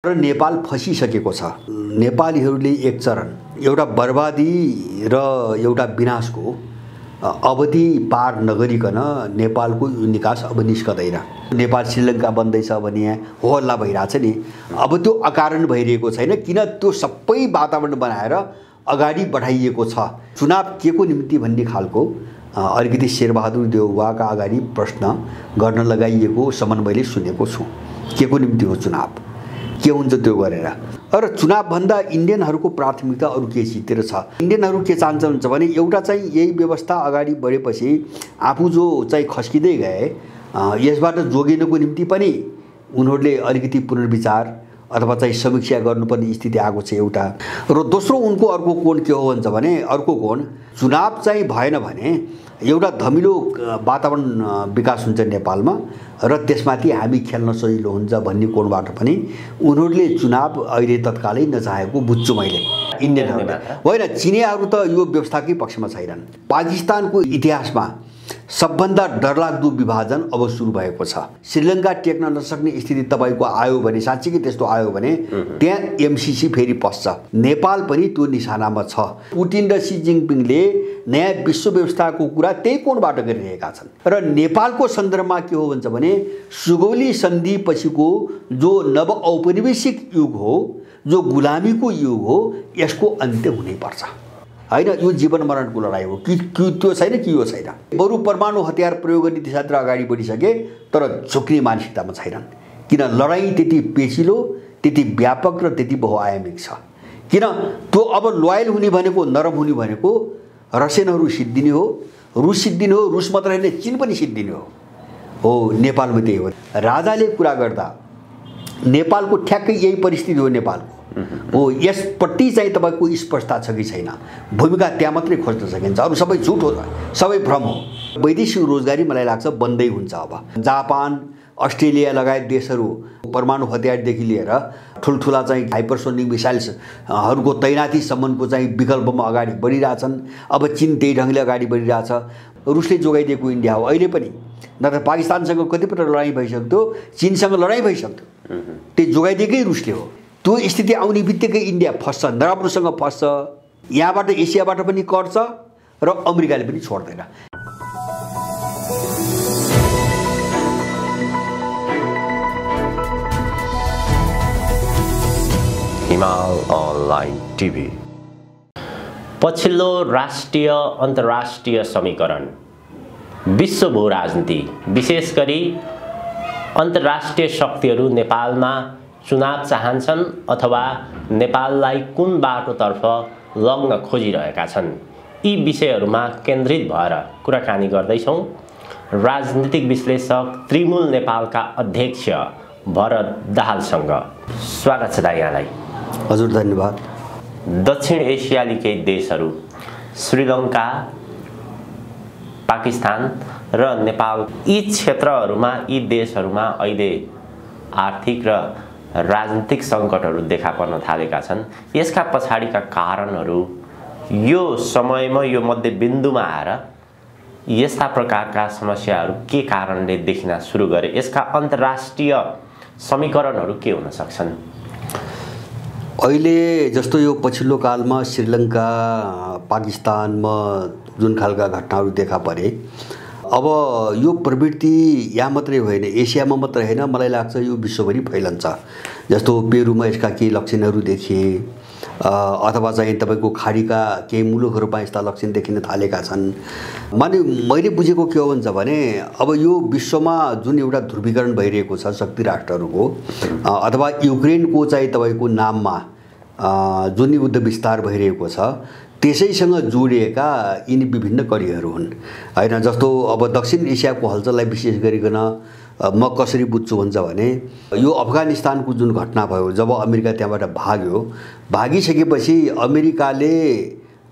र नेपाल फसिसकेको छ। नेपालीहरूले एक चरण एउटा बर्बादी र एउटा विनाशको अवधि पार नगरिकन नेपालको यो निकास अब निस्कदैन। नेपाल श्रीलङ्का बन्दैछ भने यहाँ हो हल्ला भइरहेछ नि। अब त्यो अकारण भइरहेको छैन, किन त्यो सबै वातावरण बनाएर अगाडि बढाइएको छ। चुनाव के को निम्ति भन्ने खालको अलिकति शेरबहादुर देउवाका अगाडि प्रश्न गर्न लगाइएको सम्म मैले सुनेको छु। के को निम्ति हो चुनाव, के हुन्छ त्यो गरेर। र चुनाव भन्दा इन्डियनहरूको प्राथमिकता अरू के चिजतिर छ। इन्डियनहरू के चाहन्छ भने एउटा चाहिँ यही व्यवस्था अगाडि बढेपछि आफू जो चाहिँ खस्किँदै गए यसबाट जोगिनको निम्ति पनि उनीहरूले अलिकति पुनर्विचार अथवा चाहिँ समीक्षा गर्नुपर्ने स्थिति आएको छ एउटा। र दोस्रो उनको अर्को कोण के हो भन्छ भने अर्को कोण चुनाव चाहिँ भएन भने एउटा धमिलो वातावरण विकास हुन्छ नेपालमा र त्यसमाथि हामी खेल्न सजिलो हुन्छ भन्ने कोणबाट पनि उनीहरूले चुनाव अहिले तत्कालै नचाहेको बुझ्छु मैले। इन्डियनहरूले होइन, चिनियाहरू त यो व्यवस्थाकै पक्षमा छैनन्। पाकिस्तानको इतिहासमा सबभन्दा डरलाग्दो विभाजन अब सुरु भएको छ। श्रीलङ्का टेक्न नसक्ने स्थिति तपाईँको आयो भने, साँच्चीकै त्यस्तो आयो भने त्यहाँ एमसीसी फेरि पस्छ। नेपाल पनि त्यो निशानामा छ। पुटिन र सी जिनपिङले नयाँ विश्व व्यवस्थाको कुरा त्यही कोणबाट गरिरहेका छन्। र नेपालको सन्दर्भमा के हो भन्छ भने सुगौली सन्धि पछिको जो नव औपनिवेशिक युग हो, जो गुलामीको युग हो, यसको अन्त्य हुनैपर्छ। होइन, यो जीवन मरणको लडाइँ हो कि त्यो छैन कि यो छैन। बरु परमाणु हतियार प्रयोग गर्ने दिशातिर अगाडि बढिसके तर झुक्ने मानसिकतामा छैनन्। किन लडाइँ त्यति पेचिलो, त्यति व्यापक र त्यति बहुआयामिक छ। किन त्यो अब लोयल हुने भनेको, नरम हुने भनेको रसियनहरू सिद्धिने हो, रुस सिद्धिने हो, रुस मात्र होइन चीन पनि सिद्धिने हो। नेपालमा त्यही हो। राजाले कुरा गर्दा नेपालको ठ्याक्कै यही परिस्थिति हो। नेपालको हो, यसप्रति चाहिँ तपाईँको स्पष्टता छ कि छैन, भूमिका त्यहाँ मात्रै खोज्न सकिन्छ। अरू सबै झुट हो, सबै भ्रम हो। वैदेशिक रोजगारी मलाई लाग्छ बन्दै हुन्छ अब। जापान, अस्ट्रेलिया लगायत देशहरू परमाणु हतियारदेखि लिएर ठुल्ठुला चाहिँ हाइपरसोनिक मिसाइल्सहरूको तैनाथीसम्मको चाहिँ विकल्पमा अगाडि बढिरहेछन्। अब चीन त्यही ढङ्गले अगाडि बढिरहेछ। रुसले जोगाइदिएको इन्डिया हो अहिले पनि, नत्र पाकिस्तानसँग कतिपल्ट लडाइँ भइसक्थ्यो, चीनसँग लडाइँ भइसक्थ्यो, त्यो जोगाइदिएकै रुसले हो। त्यो स्थिति आउने बित्तिकै इन्डिया फस्छ, नराम्रोसँग फस्छ। यहाँबाट एसियाबाट पनि कर्छ र अमेरिकाले पनि छोड्दैन। हिमाल अनलाइन टिभी। पछिल्लो राष्ट्रिय अन्तर्राष्ट्रिय समीकरण, विश्व भू राजनीति, विशेष गरी अन्तर्राष्ट्रिय शक्तिहरू नेपालमा चुनाव चाहन्छन् अथवा नेपाललाई कुन बाटोतर्फ लग्न खोजिरहेका छन्, यी विषयहरूमा केन्द्रित भएर कुराकानी गर्दैछौँ। राजनीतिक विश्लेषक त्रिमूल नेपालका अध्यक्ष भरत दाहालसँग। स्वागत छ दाइ यहाँलाई। हजुर, धन्यवाद। दक्षिण एसियाली केही देशहरू श्रीलङ्का, पाकिस्तान र नेपाल, यी क्षेत्रहरूमा, यी देशहरूमा अहिले आर्थिक र राजनीतिक सङ्कटहरू देखा पर्न थालेका छन्। यसका पछाडिका कारणहरू, यो समयमा यो मध्यबिन्दुमा आएर यस्ता प्रकारका समस्याहरू के कारणले देखिन सुरु गरे, यसका अन्तर्राष्ट्रिय समीकरणहरू के हुन सक्छन्? अहिले जस्तो यो पछिल्लो कालमा श्रीलङ्का, पाकिस्तानमा जुन खालका घटनाहरू देखा परे, अब यो प्रवृत्ति यहाँ मात्रै होइन, एसियामा मात्रै होइन, मलाई लाग्छ यो विश्वभरि फैलन्छ। जस्तो पेरुमा यसका केही लक्षणहरू देखिए, अथवा चाहिँ तपाईँको खाडीका केही मुलुकहरूमा यस्ता लक्षण देखिन थालेका छन्। मैले बुझेको के हो भन्छ भने अब यो विश्वमा जुन एउटा ध्रुवीकरण भइरहेको छ शक्ति राष्ट्रहरूको, अथवा युक्रेनको चाहिँ तपाईँको नाममा जुन युद्ध विस्तार भइरहेको छ, त्यसैसँग जोडिएका यिनी विभिन्न कड़ीहरू हुन्। होइन, जस्तो अब दक्षिण एसियाको हलचललाई विशेष गरिकन म कसरी बुझ्छु भन्छ भने यो अफगानिस्तानको जुन घटना भयो, जब अमेरिका त्यहाँबाट भाग्यो, भागिसकेपछि अमेरिकाले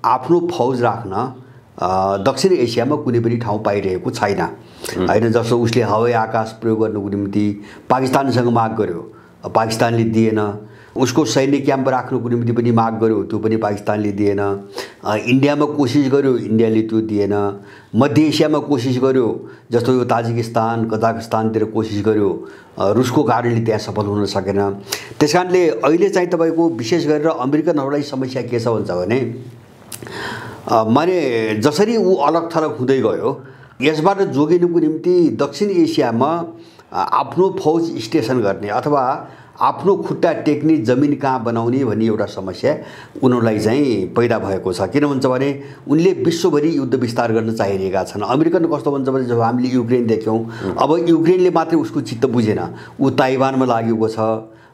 आफ्नो फौज राख्न दक्षिण एसियामा कुनै पनि ठाउँ पाइरहेको छैन। होइन, जस्तो उसले हवाई आकाश प्रयोग गर्नुको निम्ति पाकिस्तानसँग माग गर्यो, पाकिस्तानले दिएन। उसको सैन्य क्याम्प राख्नुको निम्ति पनि माग गर्यो, त्यो पनि पाकिस्तानले दिएन। इन्डियामा कोसिस गर्यो, इन्डियाले त्यो दिएन। मध्य एसियामा कोसिस गर्यो, जस्तो यो ताजिकिस्तान कजाकिस्तानतिर कोसिस गर्यो, रुसको कारणले त्यहाँ सफल हुन सकेन। त्यसकारणले अहिले चाहिँ तपाईँको विशेष गरेर अमेरिकनहरूलाई समस्या के छ भन्छ भने माने जसरी ऊ अलग थलग हुँदै गयो, यसबाट जोगिनुको निम्ति दक्षिण एसियामा आफ्नो फौज स्टेसन गर्ने अथवा आफ्नो खुट्टा टेक्ने जमिन कहाँ बनाउने भन्ने एउटा समस्या उनीहरूलाई चाहिँ पैदा भएको छ। किन भन्छ भने उनले विश्वभरि युद्ध विस्तार गर्न चाहिरहेका छन्। अमेरिकन कस्तो भन्छ भने जब हामीले युक्रेन देख्यौँ, अब युक्रेनले मात्रै उसको चित्त बुझेन, ऊ ताइवानमा लागेको छ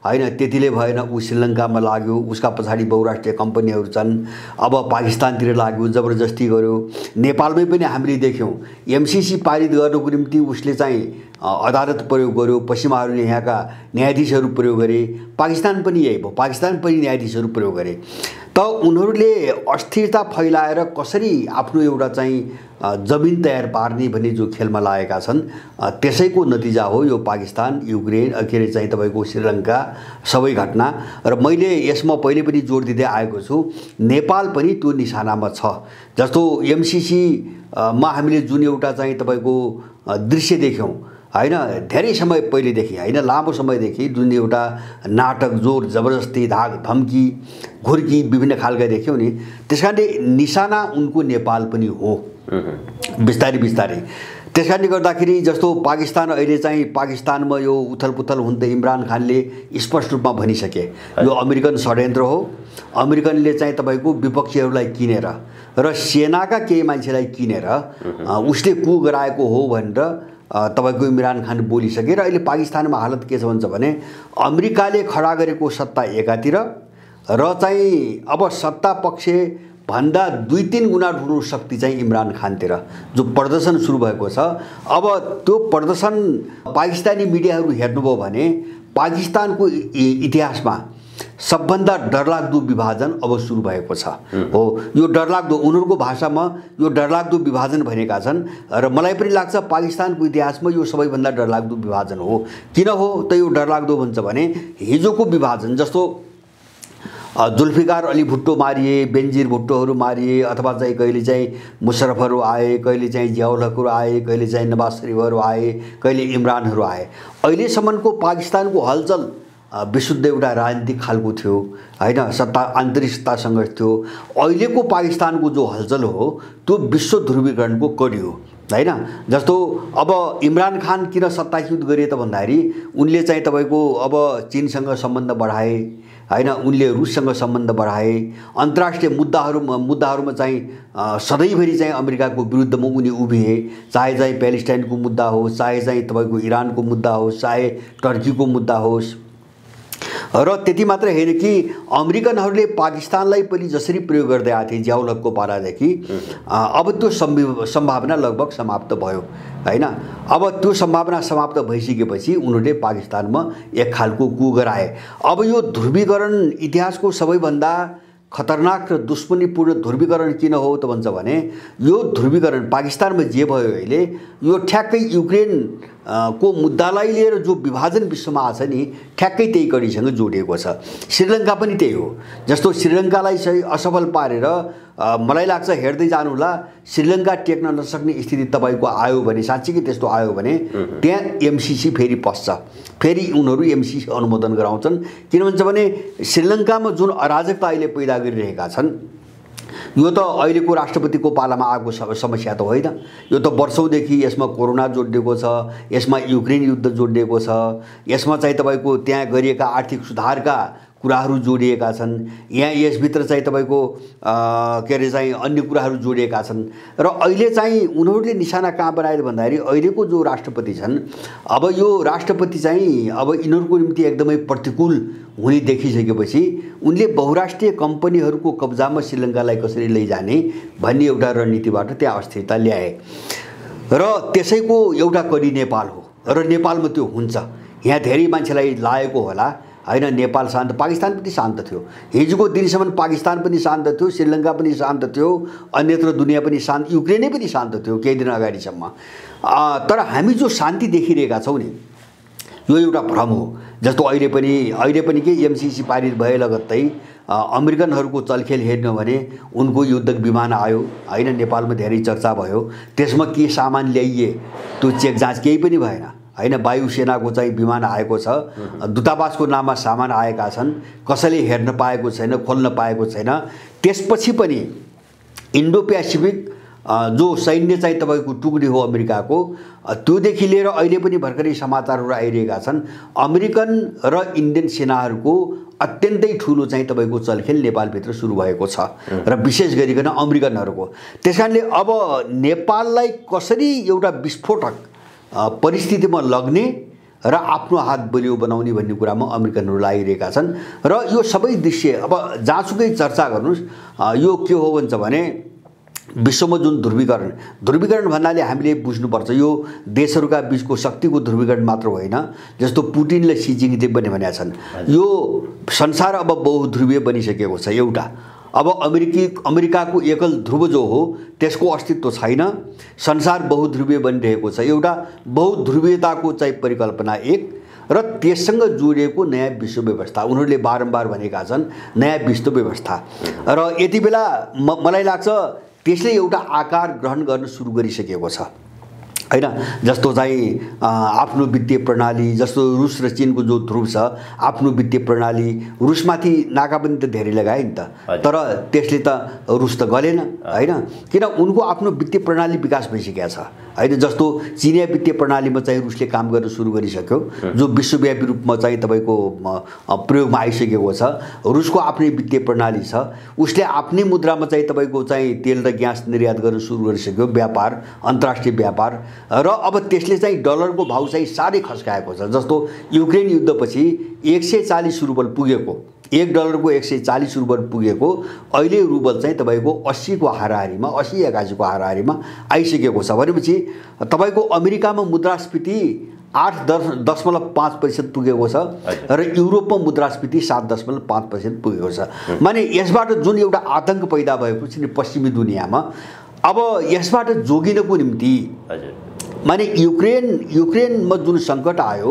हैन, त्यतिले भएन, ऊ श्रीलङ्कामा लाग्यो, उसका पछाडि बहुराष्ट्रिय कम्पनीहरू छन्, अब पाकिस्तानतिर लाग्यो, जबरजस्ती गर्यो। नेपालमै पनि हामीले देख्यौँ एमसीसी पारित गर्नको निम्ति उसले चाहिँ अदालत प्रयोग गर्यो, पश्चिमाहरूले यहाँका न्यायाधीशहरू प्रयोग गरे, पाकिस्तान पनि यही भयो, पाकिस्तान पनि न्यायाधीशहरू प्रयोग गरे। त उनीहरूले अस्थिरता फैलाएर कसरी आफ्नो एउटा चाहिँ जमिन तयार पार्ने भन्ने जो खेलमा लागेका छन्, त्यसैको नतिजा हो यो पाकिस्तान, युक्रेन, के अरे चाहिँ तपाईँको श्रीलङ्का सबै घटना। र मैले यसमा पहिले पनि जोड दिँदै आएको छु, नेपाल पनि त्यो निशानामा छ। जस्तो एमसीसी मा हामीले जुन एउटा चाहिँ तपाईँको दृश्य देख्यौँ हैन, धेरै समय पहिलेदेखि हैन, लामो समयदेखि जुन एउटा नाटक, जोर जबरजस्ती, धाक धम्की, घुर्की विभिन्न खालका देख्यौँ नि, त्यसकारणले निशाना उनको नेपाल पनि हो बिस्तारै बिस्तारै। त्यसकारणले गर्दाखेरि जस्तो पाकिस्तान अहिले चाहिँ पाकिस्तानमा यो उथलपुथल हुन त इमरान खानले स्पष्ट रूपमा भनिसके यो अमेरिकन षड्यन्त्र हो। अमेरिकनले चाहिँ तपाईँको विपक्षीहरूलाई किनेर र सेनाका केही मान्छेलाई किनेर उसले कु गराएको हो भनेर तपाईँको इमरान खान बोलिसके। र अहिले पाकिस्तानमा हालत के छ भन्छ भने अमेरिकाले खडा गरेको सत्ता एकातिर र चाहिँ अब सत्ता पक्ष भन्दा 2-3 गुणा ठुलो शक्ति चाहिँ इमरान खानतिर जो प्रदर्शन सुरु भएको छ। अब त्यो प्रदर्शन पाकिस्तानी मिडियाहरू हेर्नुभयो भने पाकिस्तानको इतिहासमा सबभन्दा डरलाग्दो विभाजन अब सुरु भएको छ हो। यो डरलाग्दो उनीहरूको भाषामा यो डरलाग्दो विभाजन भनेका छन् र मलाई पनि लाग्छ पाकिस्तानको इतिहासमा यो सबैभन्दा डरलाग्दो विभाजन हो। किन हो त यो डरलाग्दो भन्छ भने हिजोको विभाजन जस्तो जुल्फिकार अली भुट्टो मारिए, बेनजीर भुट्टोहरू मारिए, अथवा चाहिँ कहिले चाहिँ मुशर्रफहरू आए, कहिले चाहिँ जियाउल हकहरू आए, कहिले चाहिँ नवाज शरीफहरू आए, कहिले इमरानहरू आए। अहिलेसम्मको पाकिस्तानको हलचल विशुद्ध एउटा राजनीतिक खालको थियो हैन, सत्ता आन्तरिक सत्ता सङ्घर्ष थियो। अहिलेको पाकिस्तानको जो हलचल हो त्यो विश्व ध्रुवीकरणको कडी हो हैन। जस्तो अब इमरान खान किन सत्ताच्युत गरे त भन्दाखेरि उनले चाहिँ तपाईँको अब चीनसँग सम्बन्ध बढाए हैन, उनले रुससँग सम्बन्ध बढाए, अन्तर्राष्ट्रिय मुद्दाहरूमा चाहिँ सधैँभरि चाहिँ अमेरिकाको विरुद्धमा उनी उभिए, चाहे चाहिँ प्यालेस्टाइनको मुद्दा होस्, चाहे चाहिँ तपाईँको इरानको मुद्दा होस्, चाहे टर्कीको मुद्दा होस्। र त्यति मात्र होइन कि अमेरिकनहरूले पाकिस्तानलाई पनि जसरी प्रयोग गर्दै आएको थिए जियाउल हकको पारादेखि, अब त्यो सम्भावना लगभग समाप्त भयो हैन। अब त्यो सम्भावना समाप्त भइसकेपछि उनीहरूले पाकिस्तानमा एक खालको कु गराए। अब यो ध्रुवीकरण इतिहासको सबैभन्दा खतरनाक र दुश्मनीपूर्ण ध्रुवीकरण किन हो त भन्छ भने यो ध्रुवीकरण पाकिस्तानमा जे भयो अहिले यो ठ्याक्कै युक्रेन को मुद्दालाई लिएर जो विभाजन विश्वमा आछ नि ठ्याक्कै त्यही कडीसँग जोडिएको छ। श्रीलङ्का पनि त्यही हो। जस्तो श्रीलङ्कालाई सही असफल पारेर मलाई लाग्छ हेर्दै जानुहोला, श्रीलङ्का टेक्न नसक्ने स्थिति तपाईँको आयो भने, साँच्चीकै त्यस्तो आयो भने त्यहाँ एमसीसी फेरि पस्छ, फेरि उनीहरू एमसीसी अनुमोदन गराउँछन्। किन भन्छ भने श्रीलङ्कामा जुन अराजकता अहिले पैदा गरिरहेका छन् यो त अहिलेको राष्ट्रपतिको पालामा आएको समस्या त होइन, यो त वर्षौँदेखि यसमा कोरोना जोडिएको छ, यसमा युक्रेन युद्ध जोडिएको छ, यसमा चाहिँ तपाईँको त्यहाँ गरिएका आर्थिक सुधारका कुराहरू जोडिएका छन्, यहाँ यसभित्र चाहिँ तपाईँको के अरे चाहिँ अन्य कुराहरू जोडिएका छन्। र अहिले चाहिँ उनीहरूले निशाना कहाँ बनाएर भन्दाखेरि अहिलेको जो राष्ट्रपति छन्, अब यो राष्ट्रपति चाहिँ अब यिनीहरूको निम्ति एकदमै प्रतिकूल हुने देखिसकेपछि उनले बहुराष्ट्रिय कम्पनीहरूको कब्जामा श्रीलङ्कालाई कसरी लैजाने भन्ने एउटा रणनीतिबाट त्यहाँ अस्थिरता ल्याए। र त्यसैको एउटा कडी नेपाल हो र नेपालमा त्यो हुन्छ। यहाँ धेरै मान्छेलाई लागेको होला हैन, नेपाल शान्त, पाकिस्तान पनि शान्त थियो। हिजोको दिनसम्म पाकिस्तान पनि शान्त थियो, श्रीलङ्का पनि शान्त थियो, अन्यत्र दुनियाँ पनि शान्त, युक्रेनै पनि शान्त थियो केही दिन अगाडिसम्म। तर हामी जो शान्ति देखिरहेका छौँ नि यो एउटा भ्रम हो। जस्तो अहिले पनि के एमसिसी पारित भए लगत्तै अमेरिकनहरूको चलखेल हेर्ने हो भने उनको युद्धक विमान आयो हैन, नेपालमा धेरै चर्चा भयो। त्यसमा के सामान ल्याइए त्यो चेक जाँच केही पनि भएन हैन। वायुसेनाको चाहिँ विमान आएको छ, दूतावासको नाममा सामान आएका छन्, कसैले हेर्न पाएको छैन, खोल्न पाएको छैन। त्यसपछि पनि इन्डो पेसिफिक जो सैन्य चाहिँ तपाईँको टुकडी हो अमेरिकाको, त्योदेखि लिएर अहिले पनि भर्खरै समाचारहरू आइरहेका छन्, अमेरिकन र इन्डियन सेनाहरूको अत्यन्तै ठुलो चाहिँ तपाईँको चलखेल नेपालभित्र सुरु भएको छ र विशेष गरिकन अमेरिकनहरूको। त्यस कारणले अब नेपाललाई कसरी एउटा विस्फोटक परिस्थितिमा लग्ने र आफ्नो हात बलियो बनाउने भन्ने कुरामा अमेरिकनहरू लागिरहेका छन्। र यो सबै दृश्य अब जहाँसुकै चर्चा गर्नुहोस्, यो के हो भन्छ भने विश्वमा जुन ध्रुवीकरण भन्नाले हामीले बुझ्नुपर्छ यो देशहरूका बीचको शक्तिको ध्रुवीकरण मात्र होइन। जस्तो पुटिनले सी जिनपिङ पनि भनेका छन्, यो संसार अब बहुध्रुवीय बनिसकेको छ। एउटा अब अमेरिकाको एकल ध्रुव जो हो त्यसको अस्तित्व छैन, संसार बहुध्रुवीय बनिरहेको छ। एउटा बहुध्रुवीयताको चाहिँ परिकल्पना एक, र त्यससँग जोडिएको नयाँ विश्व व्यवस्था उनीहरूले बारम्बार भनेका छन्, नयाँ विश्व व्यवस्था। र यति बेला मलाई लाग्छ त्यसले एउटा आकार ग्रहण गर्न सुरु गरिसकेको छ हैन। जस्तो चाहिँ आफ्नो वित्तीय प्रणाली, जस्तो रुस र चीनको जो ध्रुव छ आफ्नो वित्तीय प्रणाली, रुसमाथि नाका पनि त धेरै लगाए नि त, तर त्यसले त रुस त गलेन हैन, किन उनको आफ्नो वित्तीय प्रणाली विकास भइसकेको छ हैन। जस्तो चिनिया वित्तीय प्रणालीमा चाहिँ रुसले काम गर्न सुरु गरिसक्यो, जो विश्वव्यापी रूपमा चाहिँ तपाईँको प्रयोगमा आइसकेको छ। रुसको आफ्नै वित्तीय प्रणाली छ, उसले आफ्नै मुद्रामा चाहिँ तपाईँको चाहिँ तेल र ग्यास निर्यात गर्न सुरु गरिसक्यो, व्यापार, अन्तर्राष्ट्रिय व्यापार। र अब त्यसले चाहिँ डलरको भाउ चाहिँ साह्रै खस्काएको छ। जस्तो युक्रेन युद्धपछि 140 रुबल पुगेको, $1 140 रुबल पुगेको अहिले रुबल चाहिँ तपाईँको 80 को हाराहारीमा, 80-81 को हाराहारीमा आइसकेको छ। भनेपछि तपाईँको अमेरिकामा मुद्रास्फीति 8.5% पुगेको छ र युरोपमा मुद्रास्फीति 7.5% पुगेको छ। माने यसबाट जुन एउटा आतंक पैदा भएको छ नि पश्चिमी दुनियाँमा, अब यसबाट जोगिनको निम्ति माने युक्रेनमा जुन सङ्कट आयो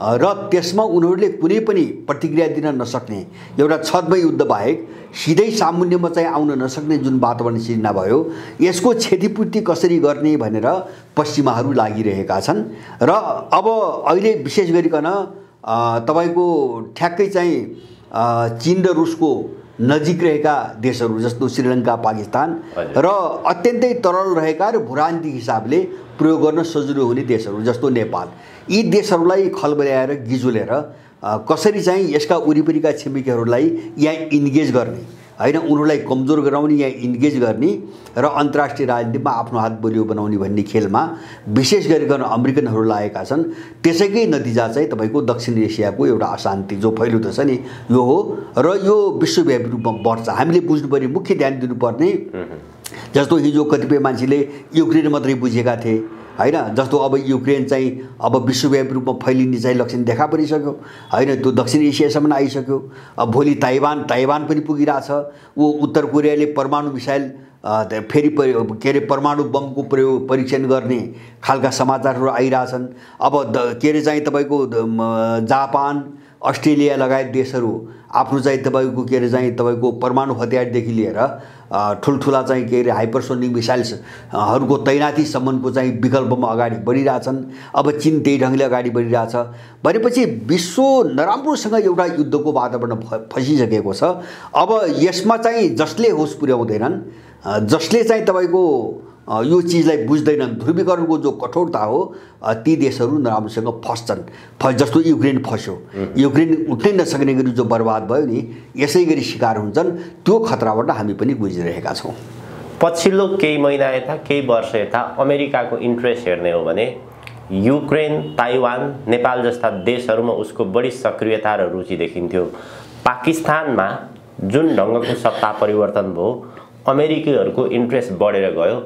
र त्यसमा उनीहरूले कुनै पनि प्रतिक्रिया दिन नसक्ने, एउटा छद्म युद्ध बाहेक सिधै सामुन्यमा चाहिँ आउन नसक्ने जुन वातावरण सिर्जना भयो, यसको क्षतिपूर्ति कसरी गर्ने भनेर पश्चिमाहरू लागिरहेका छन्। र अब अहिले विशेष गरिकन तपाईँको ठ्याक्कै चाहिँ चीन र रुसको नजिक रहेका देशहरू जस्तो श्रीलङ्का, पाकिस्तान र अत्यन्तै तरल रहेका र भूरान्तिक हिसाबले प्रयोग गर्न सजिलो हुने देशहरू जस्तो नेपाल, यी देशहरूलाई खलबल्याएर गिजोलेर कसरी चाहिँ यसका वरिपरिका छिमेकीहरूलाई यहाँ इन्गेज गर्ने हैन, उनीहरूलाई कमजोर गराउने, यहाँ इन्गेज गर्ने र अन्तर्राष्ट्रिय राजनीतिमा आफ्नो हात बलियो बनाउने भन्ने खेलमा विशेष गरिकन अमेरिकनहरू लागेका छन्। त्यसैकै नतिजा चाहिँ तपाईँको दक्षिण एसियाको एउटा अशान्ति जो फैलिँदछ नि यो हो, र यो विश्वव्यापी रूपमा बढ्छ। हामीले बुझ्नुपर्ने, मुख्य ध्यान दिनुपर्ने, जस्तो हिजो कतिपय मान्छेले युक्रेन मात्रै बुझेका थिए हैन। जस्तो अब युक्रेन चाहिँ अब विश्वव्यापी रूपमा फैलिने चाहिँ लक्षण देखा परिसक्यो हैन, त्यो दक्षिण एसियासम्म आइसक्यो। अब भोलि ताइवान पनि पुगिरहेछ। ऊ उत्तर कोरियाले परमाणु मिसाइल फेरि के अरे परमाणु बमको परीक्षण गर्ने खालका समाचारहरू आइरहेछन्। अब के अरे चाहिँ तपाईँको जापान, अस्ट्रेलिया लगायत देशहरू आफ्नो चाहिँ तपाईँको के अरे चाहिँ तपाईँको परमाणु हतियारदेखि लिएर ठुल्ठुला चाहिँ के अरे हाइपरसोनिक मिसाइल्सहरूको तैनाथीसम्मको चाहिँ विकल्पमा अगाडि बढिरहेछन्। अब चीन त्यही ढङ्गले अगाडि बढिरहेछ भनेपछि विश्व नराम्रोसँग एउटा युद्धको वातावरण फसिसकेको छ। अब यसमा चाहिँ जसले होस पुर्याउँदैनन्, जसले चाहिँ तपाईँको यो चिजलाई बुझ्दैनन्, ध्रुवीकरणको जो कठोरता हो, ती देशहरू नराम्रोसँग फस्छन्। जस्तो युक्रेन फस्यो, युक्रेन उठ्नै नसक्ने गरी जो बर्बाद भयो नि, यसै गरी शिकार हुन्छन्। त्यो खतराबाट हामी पनि गुज्रिरहेका छौँ। पछिल्लो केही महिना यता, केही वर्ष यता अमेरिकाको इन्ट्रेस्ट हेर्ने हो भने युक्रेन, ताइवान, नेपाल जस्ता देशहरूमा उसको बढी सक्रियता र रुचि देखिन्थ्यो। पाकिस्तानमा जुन ढङ्गको सत्ता परिवर्तन भयो, अमेरिकीहरूको इन्ट्रेस्ट बढेर गयो।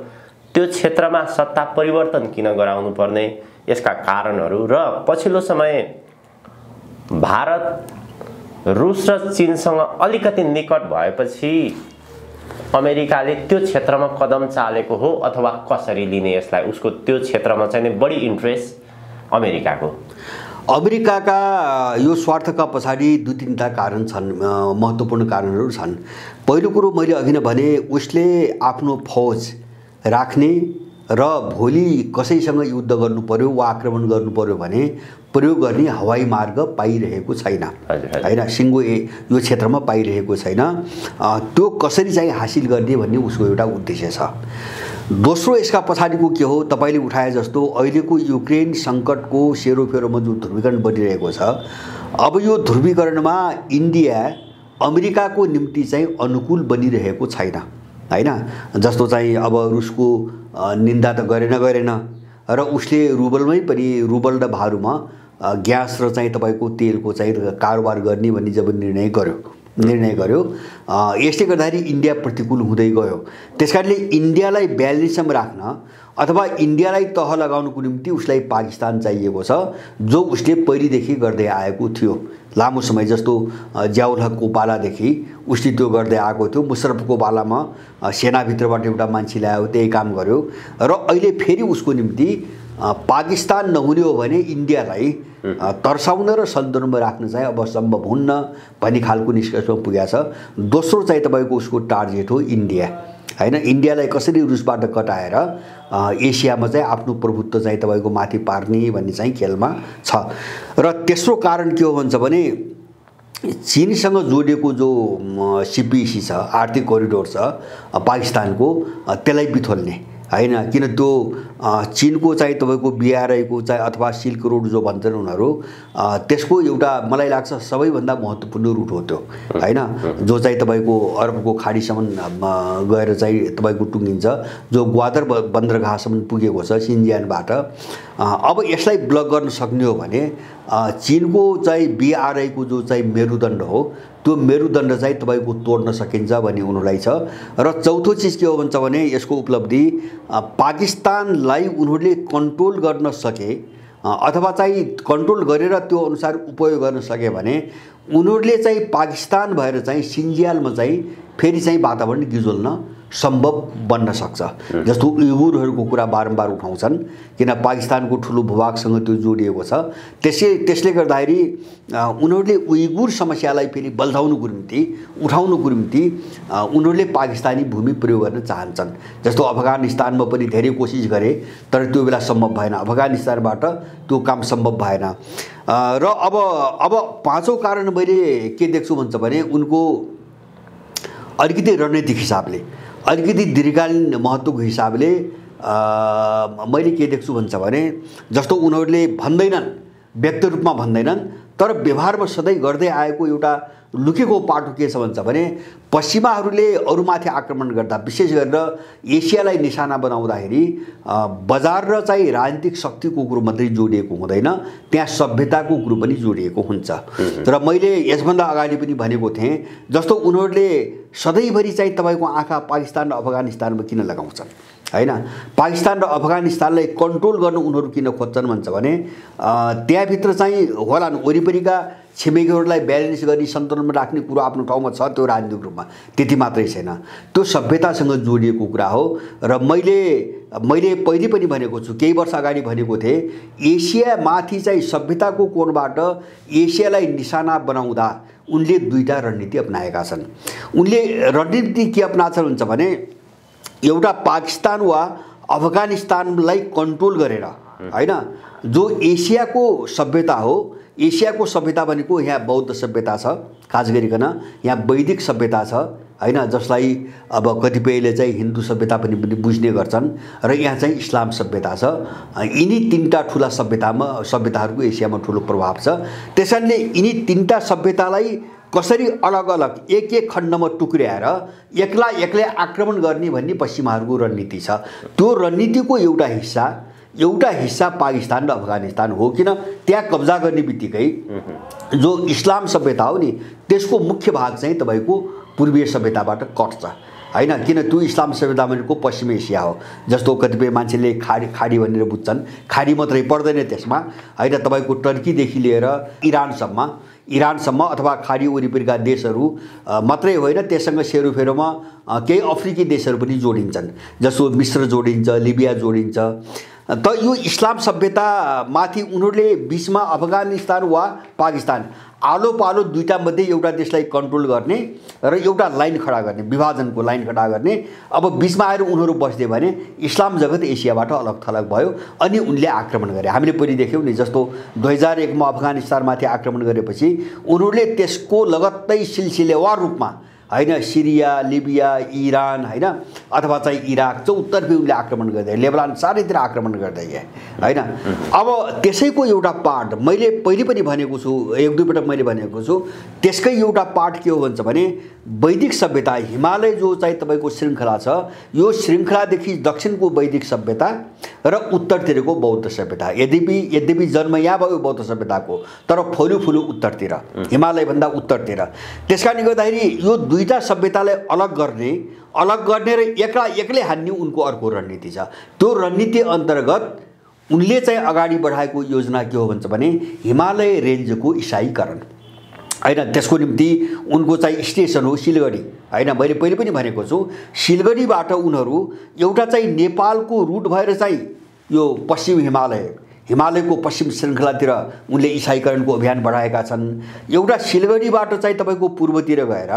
त्यो क्षेत्रमा सत्ता परिवर्तन किन गराउनु पर्ने, यसका कारणहरू, र पछिल्लो समय भारत रुस र चीनसँग अलिकति निकट भएपछि अमेरिकाले त्यो क्षेत्रमा कदम चालेको हो अथवा कसरी लिने यसलाई, उसको त्यो क्षेत्रमा चाहिँ बढी इन्ट्रेस्ट अमेरिकाको। अमेरिकाका यो स्वार्थका पछाडि 2-3टा कारण छन्, महत्त्वपूर्ण कारणहरू छन्। पहिलो कुरो मैले अघि नै भने, उसले आफ्नो फौज राख्ने र भोलि कसैसँग युद्ध गर्नु पर्यो वा आक्रमण गर्नु पर्यो भने प्रयोग गर्ने हवाई मार्ग पाइरहेको छैन, हैन। सिङ्गो यो क्षेत्रमा पाइरहेको छैन। त्यो कसरी चाहिँ हासिल गर्ने भन्ने उसको एउटा उद्देश्य छ। दोस्रो, यसका पछाडिको के हो, तपाईँले उठाए जस्तो अहिलेको युक्रेन सङ्कटको सेरोफेरोमा जो ध्रुवीकरण बढिरहेको छ, अब यो ध्रुवीकरणमा इन्डिया अमेरिकाको निम्ति चाहिँ अनुकूल बनिरहेको छैन, हैन। जस्तो चाहिँ अब रुसको निन्दा त गरेन र उसले रुबलमै पनि रुबल र भारूमा ग्यास र चाहिँ तपाईँको तेलको चाहिँ कारोबार गर्ने भन्ने जब निर्णय गर्यो, यसले गर्दाखेरि इन्डिया प्रतिकूल हुँदै गयो। त्यसकारणले इन्डियालाई ब्यालेन्समा राख्न अथवा इन्डियालाई तह लगाउनुको निम्ति उसलाई पाकिस्तान चाहिएको छ, जो उसले पहिलेदेखि गर्दै आएको थियो लामो समय। जस्तो जियाउल हकको पालादेखि उसले त्यो गर्दै आएको थियो। मुशर्रफको पालामा सेनाभित्रबाट एउटा मान्छे ल्यायो, त्यही काम गर्यो र अहिले फेरि उसको निम्ति पाकिस्तान नहुने हो भने इन्डियालाई तर्साउन र सन्तुलनमा राख्न चाहिँ अब सम्भव हुन्न भन्ने खालको निष्कर्षमा पुगेको छ। दोस्रो चाहिँ तपाईँको उसको टार्गेट हो इन्डिया, हैन। इन्डियालाई कसरी रुसबाट कटाएर एसियामा चाहिँ आफ्नो प्रभुत्व चाहिँ तपाईँको माथि पार्ने भन्ने चाहिँ खेलमा छ। र तेस्रो कारण के हो भन्छ भने, चीनसँग जोडिएको जो सिपिसी छ, आर्थिक करिडोर छ पाकिस्तानको, त्यसलाई बिथोल्ने, हैन। किन त्यो चीनको चाहिँ तपाईँको बिआरआईको चाहिँ अथवा सिल्क रोड जो भन्छन् उनीहरू, त्यसको एउटा मलाई लाग्छ सबैभन्दा महत्त्वपूर्ण रुट हो त्यो, हैन। जो चाहिँ तपाईँको अरबको खाडीसम्म गएर चाहिँ तपाईँको टुङ्गिन्छ, जो ग्वादर बन्दरगाहसम्म पुगेको छ सिन्जियानबाट। अब यसलाई ब्लक गर्न सक्ने हो भने चीनको चाहिँ बिआरआईको जो चाहिँ मेरुदण्ड हो, त्यो मेरुदण्ड चाहिँ तपाईँको तोड्न सकिन्छ भन्ने उनीहरूलाई छ। र चौथो चिज के हो भन्छ भने, यसको उपलब्धि पाकिस्तानलाई उनीहरूले कन्ट्रोल गर्न सके अथवा चाहिँ कन्ट्रोल गरेर त्यो अनुसार उपयोग गर्न सके भने उनीहरूले चाहिँ पाकिस्तान भएर चाहिँ सिन्जियालमा चाहिँ फेरि चाहिँ वातावरण गिजोल्न सम्भव बन्न सक्छ। जस्तो उइगुरहरूको कुरा बारम्बार उठाउँछन्, किन पाकिस्तानको ठुलो भूभागसँग त्यो जोडिएको छ। त्यसले गर्दाखेरि उनीहरूले उइगुर समस्यालाई फेरि बल्झाउनुको निम्ति उठाउनुको निम्ति उनीहरूले पाकिस्तानी भूमि प्रयोग गर्न चाहन्छन्। जस्तो अफगानिस्तानमा पनि धेरै कोसिस गरे तर त्यो बेला सम्भव भएन, अफगानिस्तानबाट त्यो काम सम्भव भएन। र अब पाँचौँ कारण मैले के देख्छु भन्छ भने, उनको अलिकति रणनीतिक हिसाबले, अलिकति दीर्घकालीन महत्त्वको हिसाबले मैले के देख्छु भन्छ भने, जस्तो उनीहरूले भन्दैनन्, व्यक्त रूपमा भन्दैनन्, तर व्यवहारमा सधैँ गर्दै आएको एउटा लुकेको पाटो के छ भन्छ भने, पश्चिमाहरूले अरूमाथि आक्रमण गर्दा विशेष गरेर एसियालाई निशाना बनाउँदाखेरि बजार र चाहिँ राजनीतिक शक्तिको कुरो मात्रै जोडिएको हुँदैन, त्यहाँ सभ्यताको कुरो पनि जोडिएको हुन्छ। तर मैले यसभन्दा अगाडि पनि भनेको थिएँ, जस्तो उनीहरूले सधैँभरि चाहिँ तपाईँको आँखा पाकिस्तान र अफगानिस्तानमा किन लगाउँछन्, हैन। पाकिस्तान र अफगानिस्तानलाई कन्ट्रोल गर्न उनीहरू किन खोज्छन् भन्छ भने, त्यहाँभित्र चाहिँ होला वरिपरिका छिमेकीहरूलाई ब्यालेन्स गरी सन्तुलनमा राख्ने कुरो आफ्नो ठाउँमा छ, त्यो राजनीतिक रूपमा त्यति मात्रै छैन, त्यो सभ्यतासँग जोडिएको कुरा हो। र मैले पहिले पनि भनेको छु, केही वर्ष अगाडि भनेको थिएँ, एसियामाथि चाहिँ सभ्यताको कोणबाट एसियालाई निशाना बनाउँदा उनले दुईटा रणनीति अपनाएका छन्। उनले रणनीति के अपनाछन् भन्छ भने, एउटा पाकिस्तान वा अफगानिस्तानलाई कन्ट्रोल गरेर, हैन, जो एसियाको सभ्यता हो, एसियाको सभ्यता भनेको यहाँ बौद्ध सभ्यता छ, खास गरिकन यहाँ वैदिक सभ्यता छ, हैन, जसलाई अब कतिपयले चाहिँ हिन्दू सभ्यता पनि बुझ्ने गर्छन्, र यहाँ चाहिँ इस्लाम सभ्यता छ। यिनी तीनटा ठुला सभ्यताहरूको एसियामा ठुलो प्रभाव छ। त्यसैले यिनी तीनटा सभ्यतालाई कसरी अलग अलग एक खण्डमा टुक्र्याएर एक्लै आक्रमण गर्ने भन्ने पश्चिमाहरूको रणनीति छ। त्यो रणनीतिको एउटा हिस्सा पाकिस्तान र अफगानिस्तान हो। किन त्यहाँ कब्जा गर्ने बित्तिकै जो इस्लाम सभ्यता हो नि, त्यसको मुख्य भाग चाहिँ तपाईँको पूर्वीय सभ्यताबाट कट्छ, हैन। किन त्यो इस्लाम सभ्यता भनेको पश्चिम एसिया हो। जस्तो कतिपय मान्छेले खाडी भनेर बुझ्छन्, खाडी मात्रै पर्दैन त्यसमा, हैन। तपाईँको टर्कीदेखि लिएर इरानसम्म अथवा खाडी वरिपरिका देशहरू मात्रै होइन, त्यससँग सेरोफेरोमा केही अफ्रिकी देशहरू पनि जोडिन्छन्। जस्तो मिस्र जोडिन्छ, लिबिया जोडिन्छ, त यो इस्लाम सभ्यतामाथि उनीहरूले बिचमा अफगानिस्तान वा पाकिस्तान आलो पालो दुईटा मध्ये एउटा देशलाई कन्ट्रोल गर्ने र एउटा लाइन खडा गर्ने, विभाजनको लाइन खडा गर्ने। अब बिचमा आएर उनीहरू बस्दिए भने इस्लाम जगत एसियाबाट अलग थलग भयो अनि उनले आक्रमण गरे। हामीले पहिले देख्यौँ नि, जस्तो 2001 मा अफगानिस्तानमाथि आक्रमण गरेपछि उनीहरूले त्यसको लगत्तै सिलसिलेवार रूपमा हैन सिरिया, लिबिया, इरान हैन अथवा चाहिँ इराक चौतर्फी उनले आक्रमण गर्दै, लेबनान चारैतिर आक्रमण गर्दै गए हैन। अब त्यसैको एउटा पार्ट मैले पहिले पनि भनेको छु, एक दुई पटक मैले भनेको छु, त्यसकै एउटा पार्ट के हो भन्छ भने वैदिक सभ्यता, हिमालय जो चाहिँ तपाईको श्रृङ्खला छ, यो श्रृङ्खलादेखि दक्षिणको वैदिक सभ्यता र उत्तरतिरको बौद्ध सभ्यता। यद्यपि जन्म यहाँ भयो बौद्ध सभ्यताको, तर फुलु उत्तरतिर, हिमालयभन्दा उत्तरतिर। त्यसकारणले गर्दाखेरि यो दुईटा सभ्यतालाई अलग गर्ने र एक्लै हान्ने उनको अर्को रणनीति छ। त्यो रणनीति अन्तर्गत उनले चाहिँ अगाडि बढाएको योजना के हो भन्छ भने हिमालय रेन्जको इसाईकरण हैन। त्यसको निम्ति उनको चाहिँ स्टेसन हो सिलगढी हैन। मैले पहिले पनि भनेको छु, सिलगढीबाट उनीहरू एउटा चाहिँ नेपालको रुट भएर चाहिँ यो पश्चिम हिमालयको पश्चिम श्रृङ्खलातिर उनले इसाईकरणको अभियान बढाएका छन्। एउटा सिलगढीबाट चाहिँ तपाईको पूर्वतिर गएर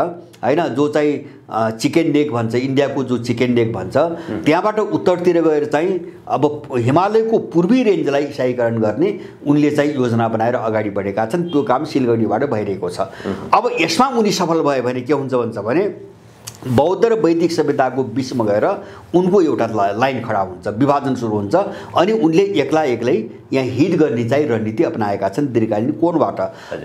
हैन, जो चाहिँ चिकन नेक भन्छ, इन्डियाको जो चिकन नेक भन्छ, त्यहाँबाट उत्तरतिर गएर चाहिँ अब हिमालयको पूर्वी रेन्जलाई इसाईकरण गर्ने उनले चाहिँ योजना बनाएर अगाडि बढेका छन्। त्यो काम सिलगढीबाट भइरहेको छ। अब यसमा उनी सफल भए भने के हुन्छ भन्छ भने बौद्ध र वैदिक सभ्यताको बिचमा गएर उनको एउटा लाइन खडा हुन्छ, विभाजन सुरु हुन्छ अनि उनले एक्लै यहाँ हिट गर्ने चाहिँ रणनीति अपनाएका छन् दीर्घकालीन कोणबाट।